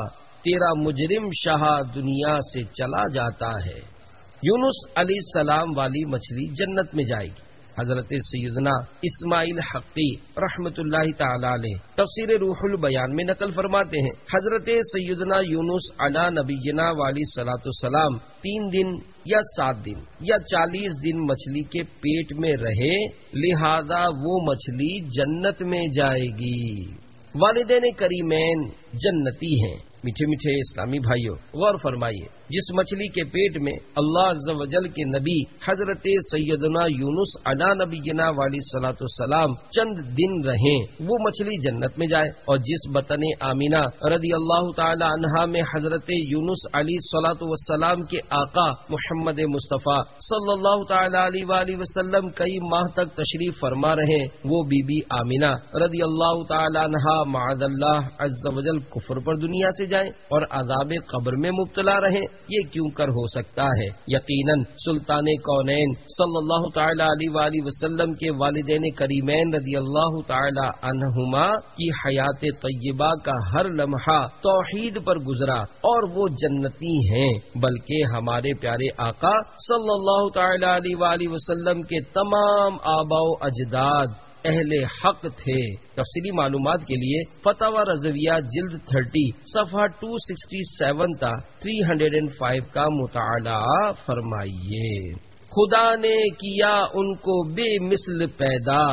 [SPEAKER 1] تیرا مجرم شاہ دنیا سے چلا جاتا ہے۔ یونس علیہ السلام والی مچھلی جنت میں جائے گی۔ حضرت سیدنا اسماعیل حقی رحمت اللہ تعالی علیہ تفسیر روح البیان میں نقل فرماتے ہیں، حضرت سیدنا یونس علی نبینا والی صلاۃ السلام 3 دن یا 7 دن یا 40 دن مچھلی کے پیٹ میں رہے، لہذا وہ مچھلی جنت میں جائے گی۔ والدین کریمین جنتی ہیں۔ میٹھے میٹھے اسلامی بھائیوں، غور فرمائیے، جس مچھلی کے پیٹ میں اللہ عز و جل کے نبی حضرت سیدنا یونس علی نبینا والی صلاۃ السلام چند دن رہیں، وہ مچھلی جنت میں جائے، اور جس بطن آمینہ رضی اللہ تعالی عنہا میں حضرت یونس علی صلاۃ والسلام کے آقا محمد مصطفیٰ صلی اللہ تعالی علیہ وآلہ وسلم کئی ماہ تک تشریف فرما رہے، وہ بی بی آمینہ رضی اللہ تعالی عنہا معاذ اللہ عز و جل کفر پر دنیا سے جائیں اور عذاب قبر میں مبتلا رہیں، یہ کیوں کر ہو سکتا ہے؟ یقیناً سلطان کونین صلی اللہ تعالی علیہ وآلہ وسلم کے والدین کریمین رضی اللہ تعالی عنہما کی حیات طیبہ کا ہر لمحہ توحید پر گزرا اور وہ جنتی ہیں، بلکہ ہمارے پیارے آقا صلی اللہ تعالی علیہ وآلہ وسلم کے تمام آباء و اجداد اہل حق تھے۔ تفصیلی معلومات کے لیے فتاوی رضویہ جلد 30 صفحہ 267 تا 305 کا مطالعہ فرمائیے۔ خدا نے کیا ان کو بے مثل پیدا،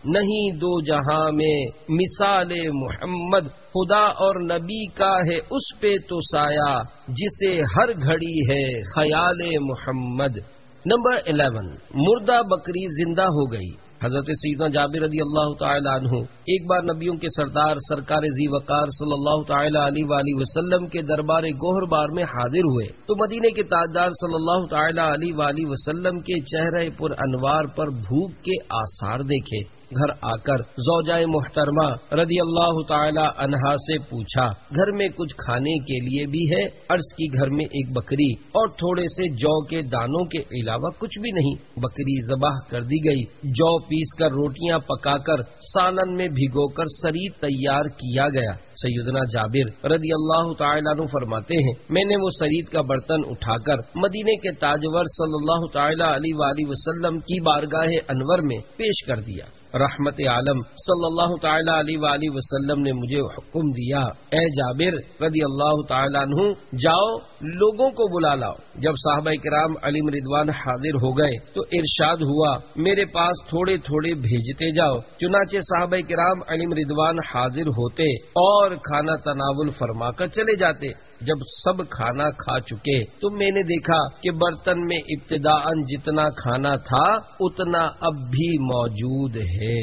[SPEAKER 1] نہیں دو جہاں میں مثال محمد، خدا اور نبی کا ہے اس پہ تو سایہ، جسے ہر گھڑی ہے خیال محمد۔ نمبر 11، مردہ بکری زندہ ہو گئی، حضرت سیدنا جابر رضی اللہ تعالی عنہ ایک بار نبیوں کے سردار سرکار ذی وقار صلی اللہ تعالی علیہ وآلہ وسلم کے دربار گوہر بار میں حاضر ہوئے تو مدینے کے تاجدار صلی اللہ تعالی علیہ وآلہ وسلم کے چہرے پر انوار پر بھوک کے آثار دیکھے۔ گھر آ کر زوجہ محترمہ رضی اللہ تعالی عنہا سے پوچھا گھر میں کچھ کھانے کے لیے بھی ہے؟ عرض کی گھر میں ایک بکری اور تھوڑے سے جو کے دانوں کے علاوہ کچھ بھی نہیں۔ بکری ذبح کر دی گئی، جو پیس کر روٹیاں پکا کر سالن میں بھگو کر سرید تیار کیا گیا۔ سیدنا جابر رضی اللہ تعالیٰ عنہ فرماتے ہیں میں نے وہ سرید کا برتن اٹھا کر مدینے کے تاجور صلی اللہ تعالیٰ علیہ وآلہ وسلم کی بارگاہ انور میں پیش کر دیا۔ رحمت عالم صلی اللہ تعالیٰ علیہ وآلہ وسلم نے مجھے حکم دیا اے جابر رضی اللہ تعالیٰ عنہ جاؤ لوگوں کو بلا لاؤ۔ جب صحابہ کرام علیہم رضوان حاضر ہو گئے تو ارشاد ہوا میرے پاس تھوڑے تھوڑے بھیجتے جاؤ۔ چنانچہ صحابہ کرام علیہم رضوان حاضر ہوتے اور کھانا تناول فرما کر چلے جاتے۔ جب سب کھانا کھا چکے تو میں نے دیکھا کہ برتن میں ابتداءً جتنا کھانا تھا اتنا اب بھی موجود ہے۔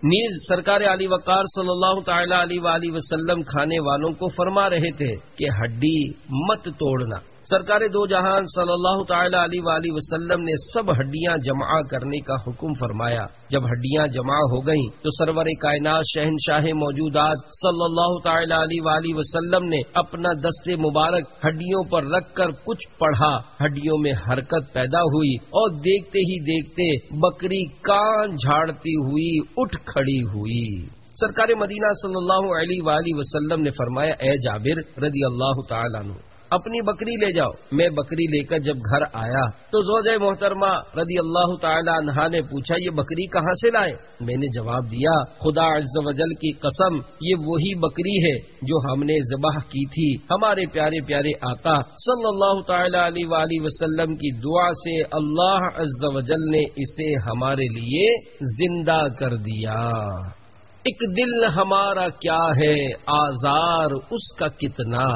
[SPEAKER 1] نیز سرکار علی وقار صلی اللہ تعالی علیہ وآلہ وسلم کھانے والوں کو فرما رہے تھے کہ ہڈی مت توڑنا۔ سرکار دو جہان صلی اللہ تعالی علیہ وآلہ وسلم نے سب ہڈیاں جمع کرنے کا حکم فرمایا۔ جب ہڈیاں جمع ہو گئیں تو سرور کائنات شہنشاہ موجودات صلی اللہ تعالی علیہ وآلہ وسلم نے اپنا دست مبارک ہڈیوں پر رکھ کر کچھ پڑھا۔ ہڈیوں میں حرکت پیدا ہوئی اور دیکھتے ہی دیکھتے بکری کان جھاڑتی ہوئی اٹھ کھڑی ہوئی۔ سرکار مدینہ صلی اللہ علیہ وآلہ وسلم نے فرمایا اے جابر رضی اللہ تعالیٰ عنہ اپنی بکری لے جاؤ۔ میں بکری لے کر جب گھر آیا تو زوجہ محترمہ رضی اللہ تعالی عنہا نے پوچھا یہ بکری کہاں سے لائے؟ میں نے جواب دیا خدا عز و جل کی قسم یہ وہی بکری ہے جو ہم نے ذبح کی تھی۔ ہمارے پیارے پیارے آقا صلی اللہ تعالی علیہ وآلہ وسلم کی دعا سے اللہ عز و جل نے اسے ہمارے لیے زندہ کر دیا۔ ایک دل ہمارا کیا ہے آزار اس کا کتنا،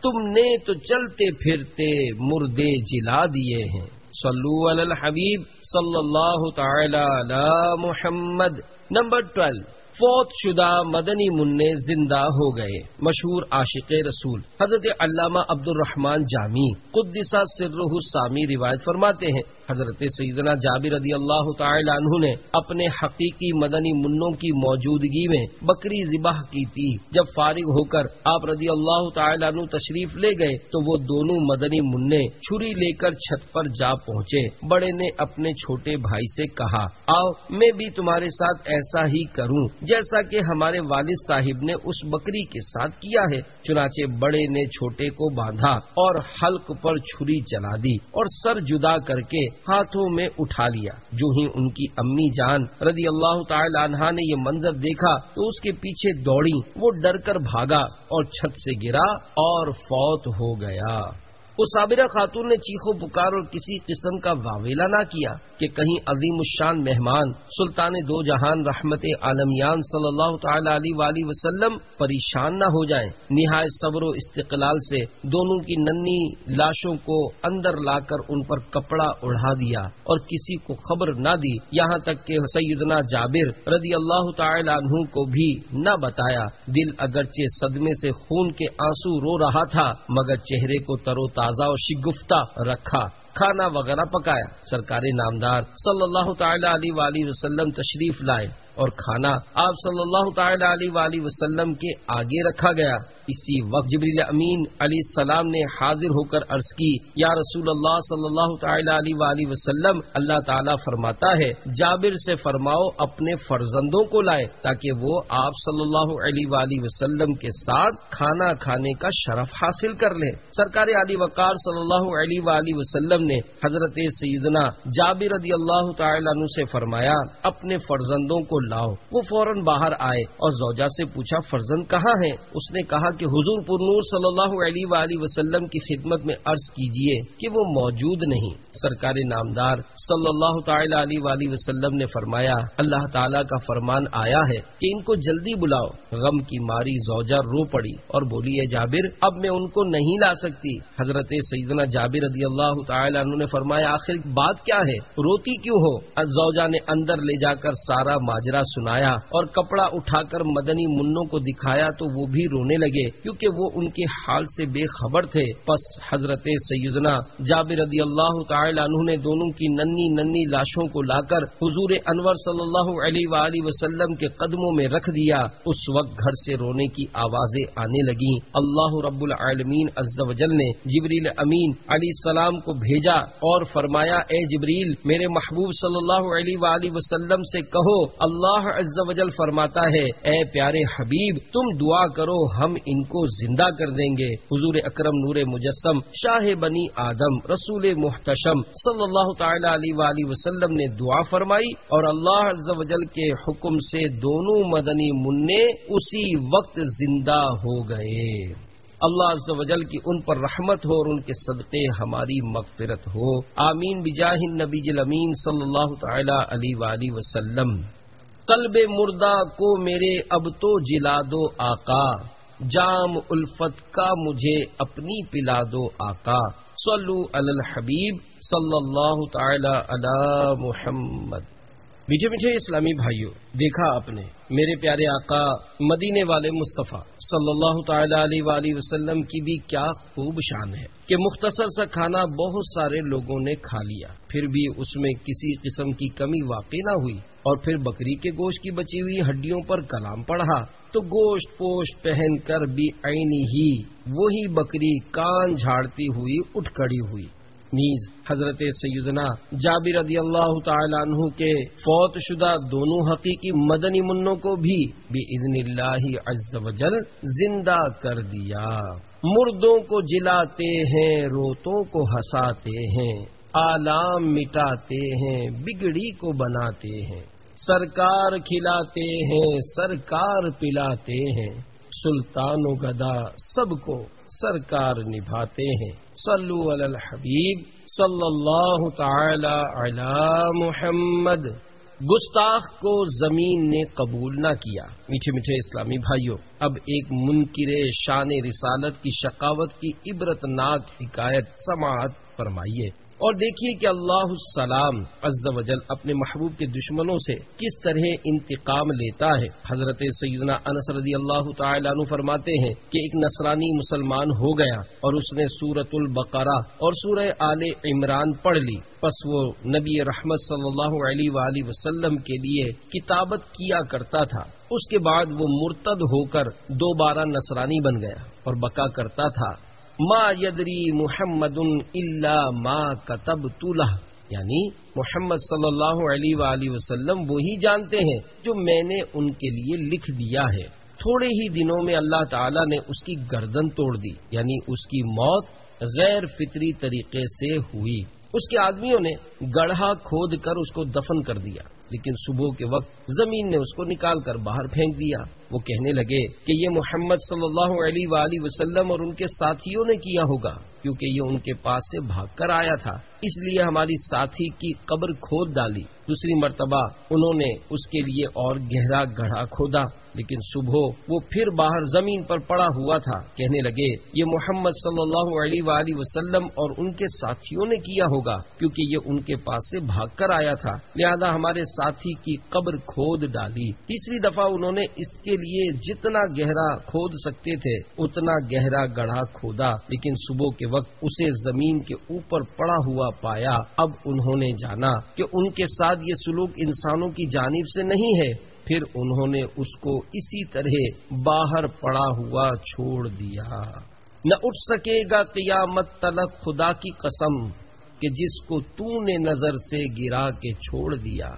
[SPEAKER 1] تم نے تو چلتے پھرتے مردے جلا دیے ہیں۔ صلو علی الحبیب صلی اللہ تعالی علی محمد۔ نمبر 12 فوت شدہ مدنی منع زندہ ہو گئے۔ مشہور عاشق رسول حضرت علامہ عبد الرحمن جامی قدس سرہ السامی روایت فرماتے ہیں حضرت سیدنا جابر رضی اللہ تعالی عنہ نے اپنے حقیقی مدنی منوں کی موجودگی میں بکری ذبح کی تھی۔ جب فارغ ہو کر آپ رضی اللہ تعالی عنہ تشریف لے گئے تو وہ دونوں مدنی منع چھری لے کر چھت پر جا پہنچے۔ بڑے نے اپنے چھوٹے بھائی سے کہا آؤ میں بھی تمہارے ساتھ ایسا ہی کروں جیسا کہ ہمارے والد صاحب نے اس بکری کے ساتھ کیا ہے۔ چنانچہ بڑے نے چھوٹے کو باندھا اور حلق پر چھری چلا دی اور سر جدا کر کے ہاتھوں میں اٹھا لیا۔ جو ہی ان کی امی جان رضی اللہ تعالی عنہا نے یہ منظر دیکھا تو اس کے پیچھے دوڑی، وہ ڈر کر بھاگا اور چھت سے گرا اور فوت ہو گیا۔ اس صابرہ خاتون نے چیخو پکار اور کسی قسم کا واویلا نہ کیا کہ کہیں عظیم الشان مہمان سلطان دو جہان رحمت عالمیان صلی اللہ تعالی علیہ وآلہ وسلم پریشان نہ ہو جائیں۔ نہایت صبر و استقلال سے دونوں کی ننھی لاشوں کو اندر لا کر ان پر کپڑا اڑا دیا اور کسی کو خبر نہ دی، یہاں تک کہ سیدنا جابر رضی اللہ تعالی عنہ کو بھی نہ بتایا۔ دل اگرچہ صدمے سے خون کے آنسو رو رہا تھا مگر چہرے کو تر و تازہ اور شگفتہ رکھا۔ کھانا وغیرہ پکایا۔ سرکار نامدار صلی اللہ تعالی علیہ وآلہ وسلم تشریف لائے اور کھانا آپ صلی اللہ تعالی علیہ وآلہ وسلم کے آگے رکھا گیا۔ اسی وقت جبریل امین علیہ السلام نے حاضر ہو کر عرض کی یا رسول اللہ صلی اللہ تعالی علیہ وآلہ وسلم اللہ تعالیٰ فرماتا ہے جابر سے فرماؤ اپنے فرزندوں کو لائے تاکہ وہ آپ صلی اللہ علیہ وآلہ وسلم کے ساتھ کھانا کھانے کا شرف حاصل کر لیں۔ سرکار علی وقار صلی اللہ علیہ وآلہ وسلم نے حضرت سیدنا جابر رضی اللہ تعالی عنہ سے فرمایا اپنے فرزندوں کو لاؤ۔ وہ فوراً باہر آئے اور زوجہ سے پوچھا فرزند کہاں ہیں؟ اس نے کہا کہ حضور پر نور صلی اللہ علیہ وآلہ وسلم کی خدمت میں عرض کیجئے کہ وہ موجود نہیں۔ سرکار نامدار صلی اللہ تعالی علیہ وآلہ وسلم نے فرمایا، اللہ تعالیٰ کا فرمان آیا ہے کہ ان کو جلدی بلاؤ۔ غم کی ماری زوجہ رو پڑی اور بولی، اے جابر، اب میں ان کو نہیں لا سکتی۔ حضرت سیدنا جابر رضی اللہ تعالی عنہ نے فرمایا، آخر بات کیا ہے، روتی کیوں ہو؟ زوجہ نے اندر لے جا کر سارا ماجرا سنایا اور کپڑا اٹھا کر مدنی منوں کو دکھایا تو وہ بھی رونے لگے کیونکہ وہ ان کے حال سے بے خبر تھے۔ پس حضرت سیدنا جابر رضی اللہ تعالی عنہ نے دونوں کی ننھی ننھی لاشوں کو لا کر حضور انور صلی اللہ علیہ وآلہ وسلم کے قدموں میں رکھ دیا۔ اس وقت گھر سے رونے کی آوازیں آنے لگیں۔ اللہ رب العالمین عز و جل نے جبریل امین علیہ السلام کو بھیجا اور فرمایا، اے جبریل، میرے محبوب صلی اللہ علیہ وآلہ وسلم سے کہو، اللہ عز و جل فرماتا ہے، اے پیارے حبیب، تم دعا کرو، ہم ان کو زندہ کر دیں گے۔ حضور اکرم نور مجسم شاہ بنی آدم رسول محتشم صلی اللہ تعالی علیہ وآلہ وسلم نے دعا فرمائی اور اللہ عز و جل کے حکم سے دونوں مدنی منع اسی وقت زندہ ہو گئے۔ اللہ عز و جل کی ان پر رحمت ہو اور ان کے صدقے ہماری مغفرت ہو، آمین بجاہ النبی الامین صلی اللہ تعالی علیہ وآلہ وسلم۔ قلب مردہ کو میرے اب تو جلا دو آقا، جام الفت کا مجھے اپنی پلا دو آقا، صلو علی الحبیب صلی اللہ تعالی علی محمد۔ میٹھے میٹھے اسلامی بھائیوں، دیکھا آپ نے میرے پیارے آقا مدینے والے مصطفیٰ صلی اللہ تعالی علیہ وآلہ وسلم کی بھی کیا خوب شان ہے کہ مختصر سا کھانا بہت سارے لوگوں نے کھا لیا، پھر بھی اس میں کسی قسم کی کمی واقع نہ ہوئی، اور پھر بکری کے گوشت کی بچی ہوئی ہڈیوں پر کلام پڑھا تو گوشت پوشت پہن کر بھی عینی ہی وہی بکری کان جھاڑتی ہوئی اٹھ کھڑی ہوئی۔ نیز حضرت سیدنا جابر رضی اللہ تعالی عنہ کے فوت شدہ دونوں حقیقی مدنی منوں کو بھی بإذن اللہ عز و جل زندہ کر دیا۔ مردوں کو جلاتے ہیں، روتوں کو ہنساتے ہیں، آلام مٹاتے ہیں، بگڑی کو بناتے ہیں، سرکار کھلاتے ہیں، سرکار پلاتے ہیں، سلطان و گدا سب کو سرکار نبھاتے ہیں۔ صلو علی الحبیب صلی اللہ تعالی علی محمد۔ گستاخ کو زمین نے قبول نہ کیا۔ میٹھے میٹھے اسلامی بھائیوں، اب ایک منکر شان رسالت کی شقاوت کی عبرتناک حکایت سماعت فرمائیے اور دیکھیے کہ اللہ السلام عز و جل اپنے محبوب کے دشمنوں سے کس طرح انتقام لیتا ہے۔ حضرت سیدنا انس رضی اللہ تعالی عنہ فرماتے ہیں کہ ایک نصرانی مسلمان ہو گیا اور اس نے سورۃ البقرہ اور سورہ آل عمران پڑھ لی، پس وہ نبی رحمت صلی اللہ علیہ وآلہ وسلم کے لیے کتابت کیا کرتا تھا۔ اس کے بعد وہ مرتد ہو کر دوبارہ نصرانی بن گیا اور بقا کرتا تھا، ما یدری محمد الا ما کتبت لہ، یعنی محمد صلی اللہ علیہ وآلہ وسلم وہی جانتے ہیں جو میں نے ان کے لیے لکھ دیا ہے۔ تھوڑے ہی دنوں میں اللہ تعالیٰ نے اس کی گردن توڑ دی، یعنی اس کی موت غیر فطری طریقے سے ہوئی۔ اس کے آدمیوں نے گڑھا کھود کر اس کو دفن کر دیا، لیکن صبح کے وقت زمین نے اس کو نکال کر باہر پھینک دیا۔ وہ کہنے لگے کہ یہ محمد صلی اللہ علیہ وآلہ وسلم اور ان کے ساتھیوں نے کیا ہوگا، کیونکہ یہ ان کے پاس سے بھاگ کر آیا تھا، اس لیے ہماری ساتھی کی قبر کھود ڈالی۔ دوسری مرتبہ انہوں نے اس کے لیے اور گہرا گڑھا کھودا، لیکن صبح وہ پھر باہر زمین پر پڑا ہوا تھا۔ کہنے لگے یہ محمد صلی اللہ علیہ وآلہ وسلم اور ان کے ساتھیوں نے کیا ہوگا، کیونکہ یہ ان کے پاس سے بھاگ کر آیا تھا، لہذا ہمارے ساتھی کی قبر کھود ڈالی۔ تیسری دفعہ انہوں نے اس کے لیے جتنا گہرا کھود سکتے تھے اتنا گہرا گڑھا کھودا، لیکن صبح کے وقت اسے زمین کے اوپر پڑا ہوا پایا۔ اب انہوں نے جانا کہ ان کے ساتھ یہ سلوک انسانوں کی جانب سے نہیں ہے، پھر انہوں نے اس کو اسی طرح باہر پڑا ہوا چھوڑ دیا۔ نہ اٹھ سکے گا قیامت تلک خدا کی قسم کہ جس کو تو نے نظر سے گرا کے چھوڑ دیا۔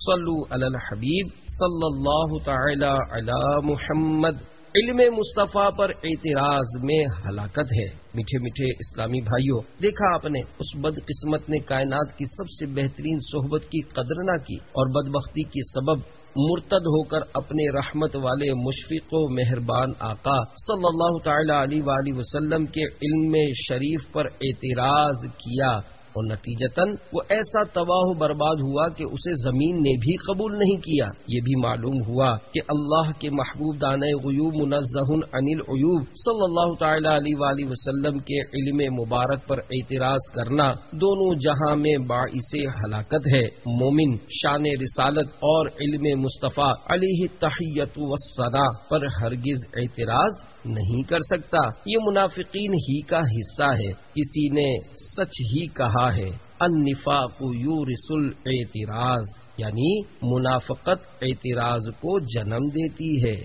[SPEAKER 1] صلو علی الحبیب صلی اللہ تعالی علی محمد۔ علم مصطفیٰ پر اعتراض میں ہلاکت ہے۔ میٹھے میٹھے اسلامی بھائیوں، دیکھا آپ نے اس بد قسمت نے کائنات کی سب سے بہترین صحبت کی قدر نہ کی اور بدبختی کے سبب مرتد ہو کر اپنے رحمت والے مشفق و مہربان آقا صلی اللہ تعالی علیہ وآلہ وسلم کے علم شریف پر اعتراض کیا اور نتیجتاً وہ ایسا تباہ و برباد ہوا کہ اسے زمین نے بھی قبول نہیں کیا۔ یہ بھی معلوم ہوا کہ اللہ کے محبوب دانۂ غیوب منزہ عن العیوب صلی اللہ تعالی علیہ وآلہ وسلم کے علم مبارک پر اعتراض کرنا دونوں جہاں میں باعث ہلاکت ہے۔ مومن شان رسالت اور علم مصطفیٰ علیہ التحیۃ والثناء پر ہرگز اعتراض نہیں کر سکتا۔ یہ منافقین ہی کا حصہ ہے۔ کسی نے سچ ہی کہا ہے، النفاق یورث الاعتراض، یعنی منافقت اعتراض کو جنم دیتی ہے۔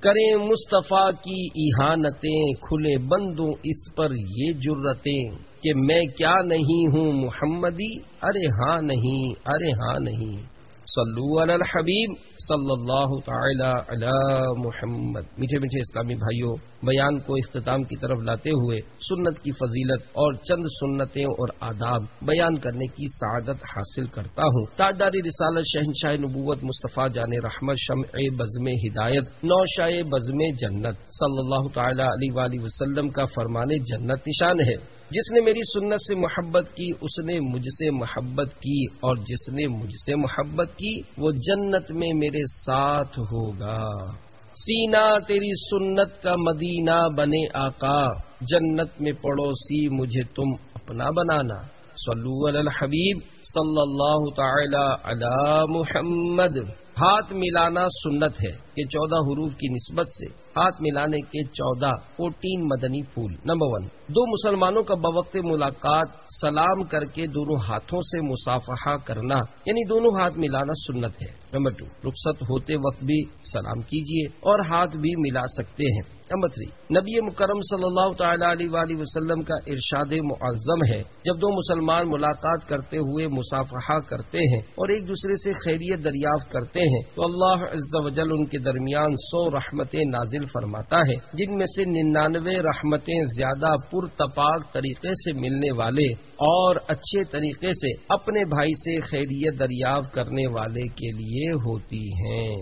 [SPEAKER 1] کریں مصطفیٰ کی اہانتیں، کھلے بندوں اس پر یہ جرتیں کہ میں کیا نہیں ہوں محمدی، ارے ہاں نہیں، ارے ہاں نہیں۔ صلو علی الحبیب صلی اللہ تعالی علی محمد۔ میٹھے میٹھے اسلامی بھائیوں، بیان کو اختتام کی طرف لاتے ہوئے سنت کی فضیلت اور چند سنتیں اور آداب بیان کرنے کی سعادت حاصل کرتا ہوں۔ تاجدار رسالت شہنشاہ نبوت مصطفیٰ جان رحمت شمع بزم ہدایت نوشائے بزم جنت صلی اللہ تعالی علیہ وآلہ وسلم کا فرمان جنت نشان ہے۔ جس نے میری سنت سے محبت کی اس نے مجھ سے محبت کی، اور جس نے مجھ سے محبت کی وہ جنت میں میرے ساتھ ہوگا۔ سینہ تیری سنت کا مدینہ بنے آقا، جنت میں پڑوسی مجھے تم اپنا بنانا۔ صلو علی الحبیب صلی اللہ تعالی علی محمد۔ ہاتھ ملانا سنت ہے کہ 14 حروف کی نسبت سے ہاتھ ملانے کے 14 مدنی پھول۔ نمبر 1، دو مسلمانوں کا بوقت ملاقات سلام کر کے دونوں ہاتھوں سے مصافحہ کرنا، یعنی دونوں ہاتھ ملانا سنت ہے۔ نمبر 2، رخصت ہوتے وقت بھی سلام کیجیے اور ہاتھ بھی ملا سکتے ہیں۔ نمبر 3، نبی مکرم صلی اللہ تعالی علیہ وآلہ وسلم کا ارشاد معظم ہے، جب دو مسلمان ملاقات کرتے ہوئے مصافحہ کرتے ہیں اور ایک دوسرے سے خیریت دریافت کرتے ہیں تو اللہ عز و جل ان کے درمیان 100 رحمتیں نازل فرماتا ہے، جن میں سے 99 رحمتیں زیادہ پرتپاک طریقے سے ملنے والے اور اچھے طریقے سے اپنے بھائی سے خیریت دریافت کرنے والے کے لیے ہوتی ہیں۔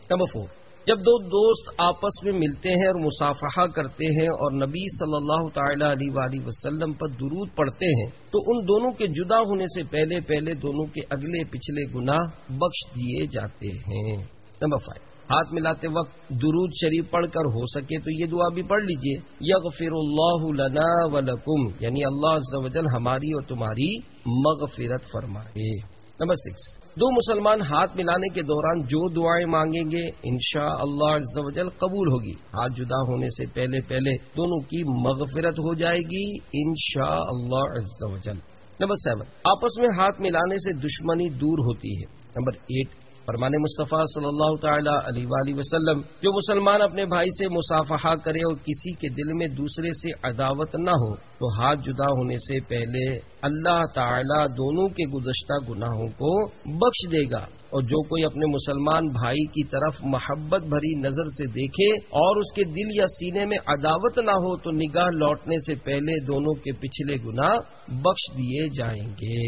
[SPEAKER 1] نمبر 4، جب دو دوست آپس میں ملتے ہیں اور مصافحہ کرتے ہیں اور نبی صلی اللہ تعالی علیہ وآلہ وسلم پر درود پڑھتے ہیں تو ان دونوں کے جدا ہونے سے پہلے دونوں کے اگلے پچھلے گناہ بخش دیے جاتے ہیں۔ نمبر 5، ہاتھ ملاتے وقت درود شریف پڑھ کر ہو سکے تو یہ دعا بھی پڑھ لیجئے، یغفر اللہ لنا ولکم، یعنی اللہ عز و جل ہماری اور تمہاری مغفرت فرمائے۔ نمبر 6، دو مسلمان ہاتھ ملانے کے دوران جو دعائیں مانگیں گے انشاءاللہ عز و جل قبول ہوگی۔ ہاتھ جدا ہونے سے پہلے دونوں کی مغفرت ہو جائے گی انشاءاللہ عز و جل۔ نمبر 7، آپس میں ہاتھ ملانے سے دشمنی دور ہوتی ہے۔ نمبر 8، فرمان مصطفیٰ صلی اللہ تعالی علیہ وآلہ وسلم، جو مسلمان اپنے بھائی سے مصافحہ کرے اور کسی کے دل میں دوسرے سے عداوت نہ ہو تو ہاتھ جدا ہونے سے پہلے اللہ تعالی دونوں کے گزشتہ گناہوں کو بخش دے گا، اور جو کوئی اپنے مسلمان بھائی کی طرف محبت بھری نظر سے دیکھے اور اس کے دل یا سینے میں عداوت نہ ہو تو نگاہ لوٹنے سے پہلے دونوں کے پچھلے گناہ بخش دیے جائیں گے۔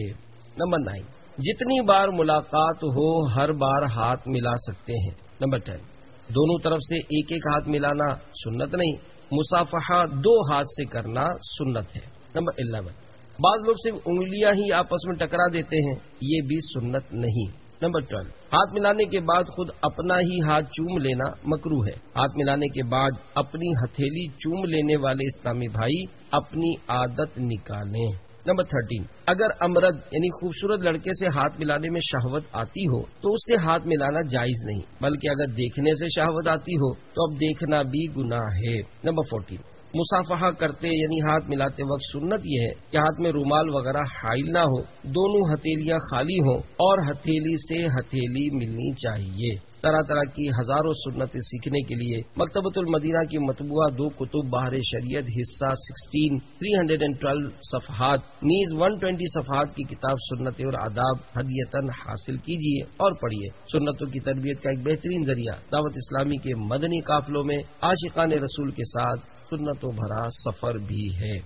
[SPEAKER 1] نمبر 9، جتنی بار ملاقات ہو ہر بار ہاتھ ملا سکتے ہیں۔ نمبر 10، دونوں طرف سے ایک ایک ہاتھ ملانا سنت نہیں، مصافحہ 2 ہاتھ سے کرنا سنت ہے۔ نمبر 11، بعض لوگ صرف انگلیاں ہی آپس میں ٹکرا دیتے ہیں، یہ بھی سنت نہیں۔ نمبر 12، ہاتھ ملانے کے بعد خود اپنا ہی ہاتھ چوم لینا مکروہ ہے۔ ہاتھ ملانے کے بعد اپنی ہتھیلی چوم لینے والے اسلامی بھائی اپنی عادت نکالیں۔ نمبر 13، اگر امرد یعنی خوبصورت لڑکے سے ہاتھ ملانے میں شہوت آتی ہو تو اس سے ہاتھ ملانا جائز نہیں، بلکہ اگر دیکھنے سے شہوت آتی ہو تو اب دیکھنا بھی گناہ ہے۔ نمبر 14، مصافحہ کرتے یعنی ہاتھ ملاتے وقت سنت یہ ہے کہ ہاتھ میں رومال وغیرہ حائل نہ ہو، دونوں ہتھیلیاں خالی ہوں اور ہتھیلی سے ہتھیلی ملنی چاہیے۔ طرح طرح کی ہزاروں سنتیں سیکھنے کے لیے مکتبۃ المدینہ کی مطبوعہ 2 کتب بحر شریعت حصہ 16 312 صفحات نیز 120 صفحات کی کتاب سنتیں اور آداب ہدیتاً حاصل کیجیے اور پڑھیے۔ سنتوں کی تربیت کا ایک بہترین ذریعہ دعوت اسلامی کے مدنی قافلوں میں عاشقان رسول کے ساتھ سنتوں بھرا سفر بھی ہے۔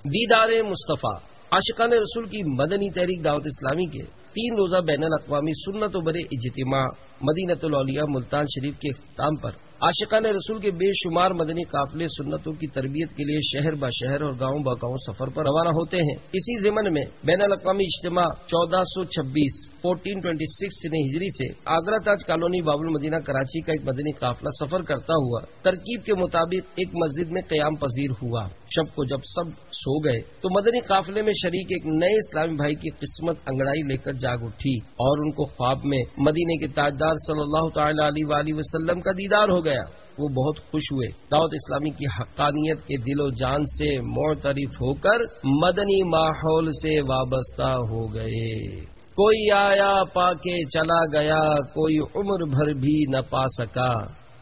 [SPEAKER 1] دیدار مصطفیٰ، عاشقان رسول کی مدنی تحریک دعوت اسلامی کے 3 روزہ بین الاقوامی سنت و برے اجتماع مدینۃ الاولیاء ملتان شریف کے اختتام پر عاشقان رسول کے بے شمار مدنی قافلے سنتوں کی تربیت کے لیے شہر با شہر اور گاؤں با گاؤں سفر پر روانہ ہوتے ہیں۔ اسی ضمن میں بین الاقوامی اجتماع 1426 سنہ ہجری سے آگرہ تاج کالونی باب المدینہ کراچی کا ایک مدنی قافلہ سفر کرتا ہوا ترکیب کے مطابق ایک مسجد میں قیام پذیر ہوا۔ شب کو جب سب سو گئے تو مدنی قافلے میں شریک ایک نئے اسلامی بھائی کی قسمت انگڑائی لے کر جاگ اٹھی اور ان کو خواب میں مدینے کے تاجدار صلی اللہ تعالی علیہ وآلہ وسلم کا دیدار ہو گیا۔ وہ بہت خوش ہوئے، دعوت اسلامی کی حقانیت کے دل و جان سے معترف ہو کر مدنی ماحول سے وابستہ ہو گئے۔ کوئی آیا پا کے چلا گیا، کوئی عمر بھر بھی نہ پا سکا،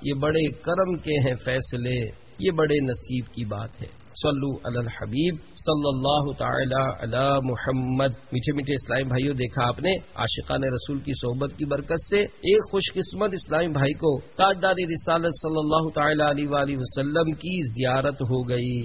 [SPEAKER 1] یہ بڑے کرم کے ہیں فیصلے، یہ بڑے نصیب کی بات ہے۔ صلو علی الحبیب صلی اللہ تعالی علی محمد۔ میٹھے میٹھے اسلامی بھائیوں، دیکھا آپ نے عاشقان رسول کی صحبت کی برکت سے ایک خوش قسمت اسلامی بھائی کو تاجدار رسالت صلی اللہ تعالی علیہ وآلہ وسلم کی زیارت ہو گئی۔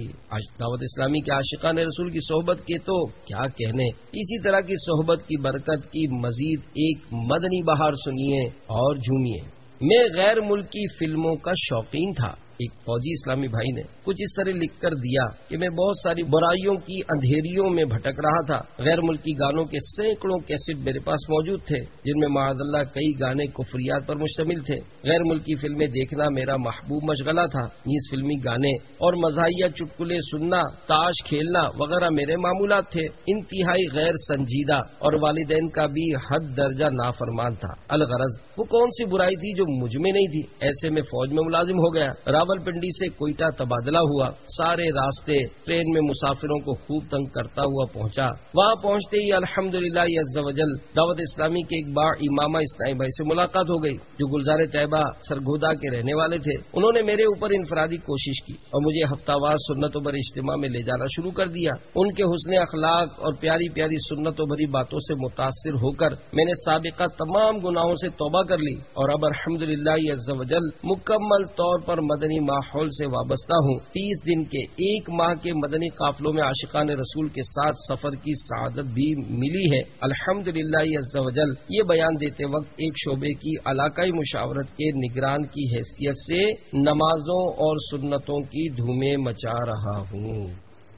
[SPEAKER 1] دعوت اسلامی کے عاشقان رسول کی صحبت کے تو کیا کہنے، اسی طرح کی صحبت کی برکت کی مزید ایک مدنی بہار سنیے اور جھومیے۔ میں غیر ملکی فلموں کا شوقین تھا۔ ایک فوجی اسلامی بھائی نے کچھ اس طرح لکھ کر دیا کہ میں بہت ساری برائیوں کی اندھیریوں میں بھٹک رہا تھا۔ غیر ملکی گانوں کے سینکڑوں کیسٹ میرے پاس موجود تھے، جن میں معاذ اللہ کئی گانے کفریات پر مشتمل تھے۔ غیر ملکی فلمیں دیکھنا میرا محبوب مشغلہ تھا، نیز فلمی گانے اور مزاحیہ چٹکلے سننا، تاش کھیلنا وغیرہ میرے معمولات تھے۔ انتہائی غیر سنجیدہ اور والدین کا بھی حد درجہ نافرمان تھا۔ الغرض وہ کون سی برائی تھی جو مجھ میں نہیں تھی؟ ایسے میں فوج میں ملازم ہو گیا۔ راول پنڈی سے کوئٹہ تبادلہ ہوا، سارے راستے ٹرین میں مسافروں کو خوب تنگ کرتا ہوا پہنچا۔ وہاں پہنچتے ہی الحمدللہ عز وجل دعوت اسلامی کے ایک با امامہ اسلامی بھائی سے ملاقات ہو گئی، جو گلزار طیبہ سرگودا کے رہنے والے تھے۔ انہوں نے میرے اوپر انفرادی کوشش کی اور مجھے ہفتہ وار سنتوں پر اجتماع میں لے جانا شروع کر دیا۔ ان کے حسن اخلاق اور پیاری پیاری سنتوں بھری باتوں سے متاثر ہو کر میں نے سابقہ تمام گناہوں سے توبہ کر لی اور اب الحمدللہ عز وجل مکمل طور پر مدنی ماحول سے وابستہ ہوں۔ 30 دن کے 1 ماہ کے مدنی قافلوں میں عاشقان رسول کے ساتھ سفر کی سعادت بھی ملی ہے الحمدللہ عز وجل۔ یہ بیان دیتے وقت ایک شعبے کی علاقائی مشاورت کے نگران کی حیثیت سے نمازوں اور سنتوں کی دھومیں مچا رہا ہوں۔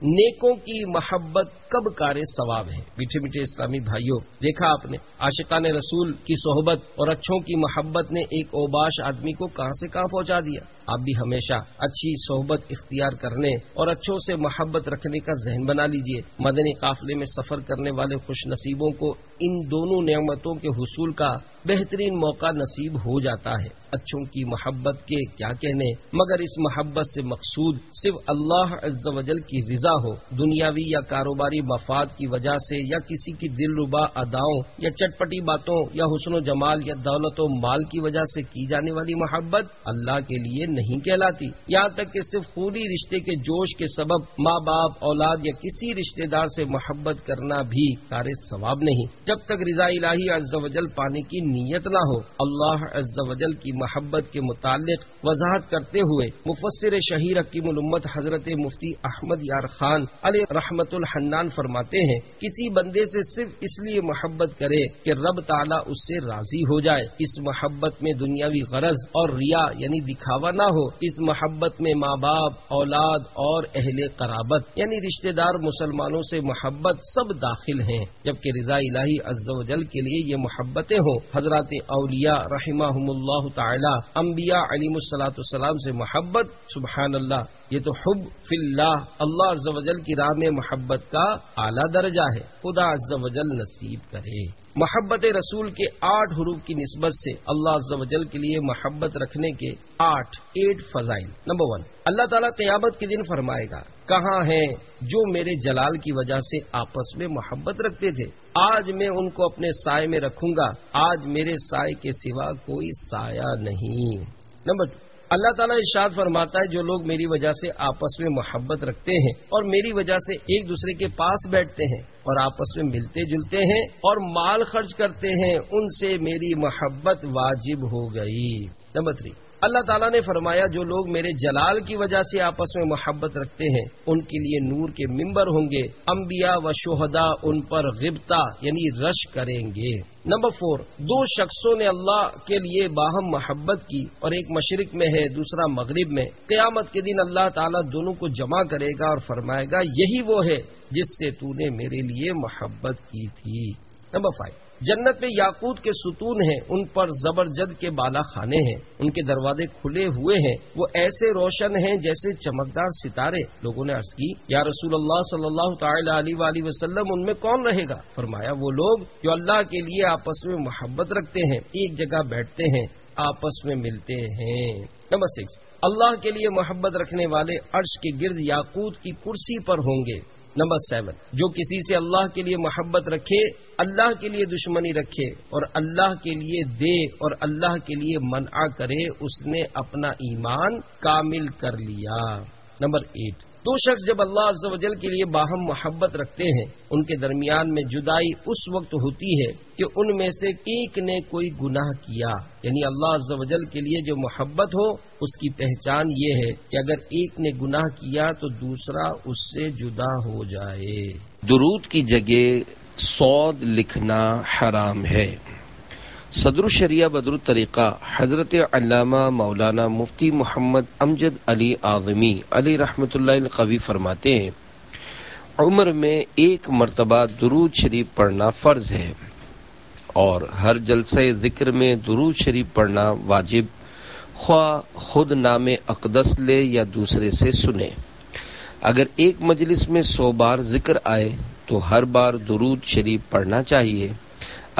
[SPEAKER 1] نیکوں کی محبت کب کار ثواب ہے۔ میٹھے میٹھے اسلامی بھائیوں، دیکھا آپ نے عاشقان رسول کی صحبت اور اچھوں کی محبت نے ایک اوباش آدمی کو کہاں سے کہاں پہنچا دیا۔ آپ بھی ہمیشہ اچھی صحبت اختیار کرنے اور اچھوں سے محبت رکھنے کا ذہن بنا لیجئے۔ مدنی قافلے میں سفر کرنے والے خوش نصیبوں کو ان دونوں نعمتوں کے حصول کا بہترین موقع نصیب ہو جاتا ہے۔ اچھوں کی محبت کے کیا کہنے، مگر اس محبت سے مقصود صرف اللہ عز و جل کی رضا ہو۔ دنیاوی یا کاروباری مفاد کی وجہ سے یا کسی کی دل ربا اداؤں یا چٹپٹی باتوں یا حسن و جمال یا دولت و مال کی وجہ سے کی جانے والی محبت اللہ کے لیے نہیں کہلاتی۔ یہاں تک کہ صرف خونی رشتے کے جوش کے سبب ماں باپ، اولاد یا کسی رشتہ دار سے محبت کرنا بھی کار ثواب نہیں، جب تک رضا الہی عز و جل پانے کی نیت نہ ہو۔ اللہ عز و جل کی محبت کے متعلق وضاحت کرتے ہوئے مفسر شہیر حکیم الامت حضرت مفتی احمد یار خان علیہ رحمت الحنان فرماتے ہیں، کسی بندے سے صرف اس لیے محبت کرے کہ رب تعالیٰ اس سے راضی ہو جائے۔ اس محبت میں دنیاوی غرض اور ریا یعنی دکھاوا نہ ہو۔ اس محبت میں ماں باپ، اولاد اور اہل قرابت یعنی رشتہ دار مسلمانوں سے محبت سب داخل ہیں، جبکہ رضا الہی عز و جل کے لیے یہ محبتیں ہوں۔ حضرات اولیاء رحمہم اللہ تعالی، انبیاء علیہ الصلوۃ والسلام سے محبت، سبحان اللہ، یہ تو حب فی اللہ، اللہ عز و جل کی راہ میں محبت کا اعلیٰ درجہ ہے۔ خدا عز و جل نصیب کرے۔ محبت رسول کے 8 حروف کی نسبت سے اللہ عز و جل کے لیے محبت رکھنے کے 8 فضائل۔ نمبر 1، اللہ تعالیٰ قیامت کے دن فرمائے گا، کہاں ہیں جو میرے جلال کی وجہ سے آپس میں محبت رکھتے تھے؟ آج میں ان کو اپنے سائے میں رکھوں گا، آج میرے سائے کے سوا کوئی سایہ نہیں۔ نمبر 2، اللہ تعالیٰ ارشاد فرماتا ہے، جو لوگ میری وجہ سے آپس میں محبت رکھتے ہیں اور میری وجہ سے ایک دوسرے کے پاس بیٹھتے ہیں اور آپس میں ملتے جلتے ہیں اور مال خرچ کرتے ہیں، ان سے میری محبت واجب ہو گئی۔ نمبر 3، اللہ تعالیٰ نے فرمایا جو لوگ میرے جلال کی وجہ سے آپس میں محبت رکھتے ہیں ان کے لیے نور کے ممبر ہوں گے، انبیاء و شہداء ان پر غبطہ یعنی رش کریں گے۔ نمبر 4، دو شخصوں نے اللہ کے لیے باہم محبت کی اور ایک مشرق میں ہے دوسرا مغرب میں، قیامت کے دن اللہ تعالیٰ دونوں کو جمع کرے گا اور فرمائے گا یہی وہ ہے جس سے تو نے میرے لیے محبت کی تھی۔ نمبر 5، جنت میں یاقوت کے ستون ہیں، ان پر زبرجد کے بالا خانے ہیں، ان کے دروازے کھلے ہوئے ہیں، وہ ایسے روشن ہیں جیسے چمکدار ستارے۔ لوگوں نے عرض کی یا رسول اللہ صلی اللہ تعالی علیہ وآلہ وسلم ان میں کون رہے گا؟ فرمایا وہ لوگ جو اللہ کے لیے آپس میں محبت رکھتے ہیں، ایک جگہ بیٹھتے ہیں، آپس میں ملتے ہیں۔ نمبر 6، اللہ کے لیے محبت رکھنے والے عرش کے گرد یاقوت کی کرسی پر ہوں گے۔ نمبر 7، جو کسی سے اللہ کے لیے محبت رکھے، اللہ کے لیے دشمنی رکھے اور اللہ کے لیے دے اور اللہ کے لیے منع کرے، اس نے اپنا ایمان کامل کر لیا۔ نمبر 8، دو شخص جب اللہ عز و جل کے لیے باہم محبت رکھتے ہیں، ان کے درمیان میں جدائی اس وقت ہوتی ہے کہ ان میں سے ایک نے کوئی گناہ کیا، یعنی اللہ عز و جل کے لیے جو محبت ہو اس کی پہچان یہ ہے کہ اگر ایک نے گناہ کیا تو دوسرا اس سے جدا ہو جائے۔
[SPEAKER 2] درود کی جگہ سود لکھنا حرام ہے۔ صدر الشریعہ بدر الطریقہ حضرت علامہ مولانا مفتی محمد امجد علی اعظمی علی رحمۃ اللہ القوی فرماتے ہیں عمر میں ایک مرتبہ درود شریف پڑھنا فرض ہے اور ہر جلسہ ذکر میں درود شریف پڑھنا واجب، خواہ خود نام اقدس لے یا دوسرے سے سنے۔ اگر ایک مجلس میں 100 بار ذکر آئے تو ہر بار درود شریف پڑھنا چاہیے۔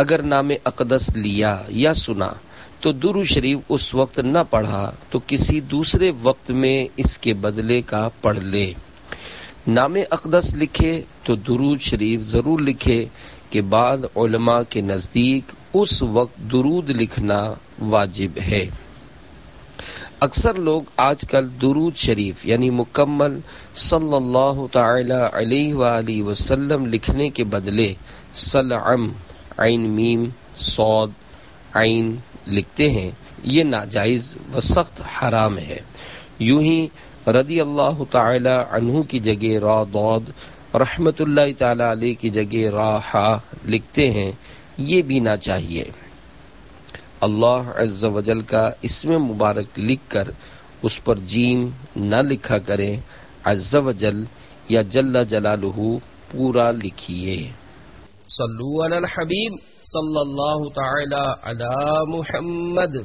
[SPEAKER 2] اگر نام اقدس لیا یا سنا تو درود شریف اس وقت نہ پڑھا تو کسی دوسرے وقت میں اس کے بدلے کا پڑھ لے۔ نام اقدس لکھے تو درود شریف ضرور لکھے کہ بعض علماء کے نزدیک اس وقت درود لکھنا واجب ہے۔ اکثر لوگ آج کل درود شریف یعنی مکمل صلی اللہ تعالی علیہ وآلہ وسلم لکھنے کے بدلے سلعم عین میم صاد عین لکھتے ہیں، یہ ناجائز و سخت حرام ہے۔ یوں ہی رضی اللہ تعالی عنہ کی جگہ را ضاد، رحمت اللہ تعالی علیہ کی جگہ را ہا لکھتے ہیں، یہ بھی نہ چاہیے۔ اللہ عز و جل کا اسم مبارک لکھ کر اس پر جیم نہ لکھا کریں، عز و جل یا جل جلالہ پورا لکھیے۔
[SPEAKER 1] صلو علی الحبیب صلی اللہ تعالی علی محمد۔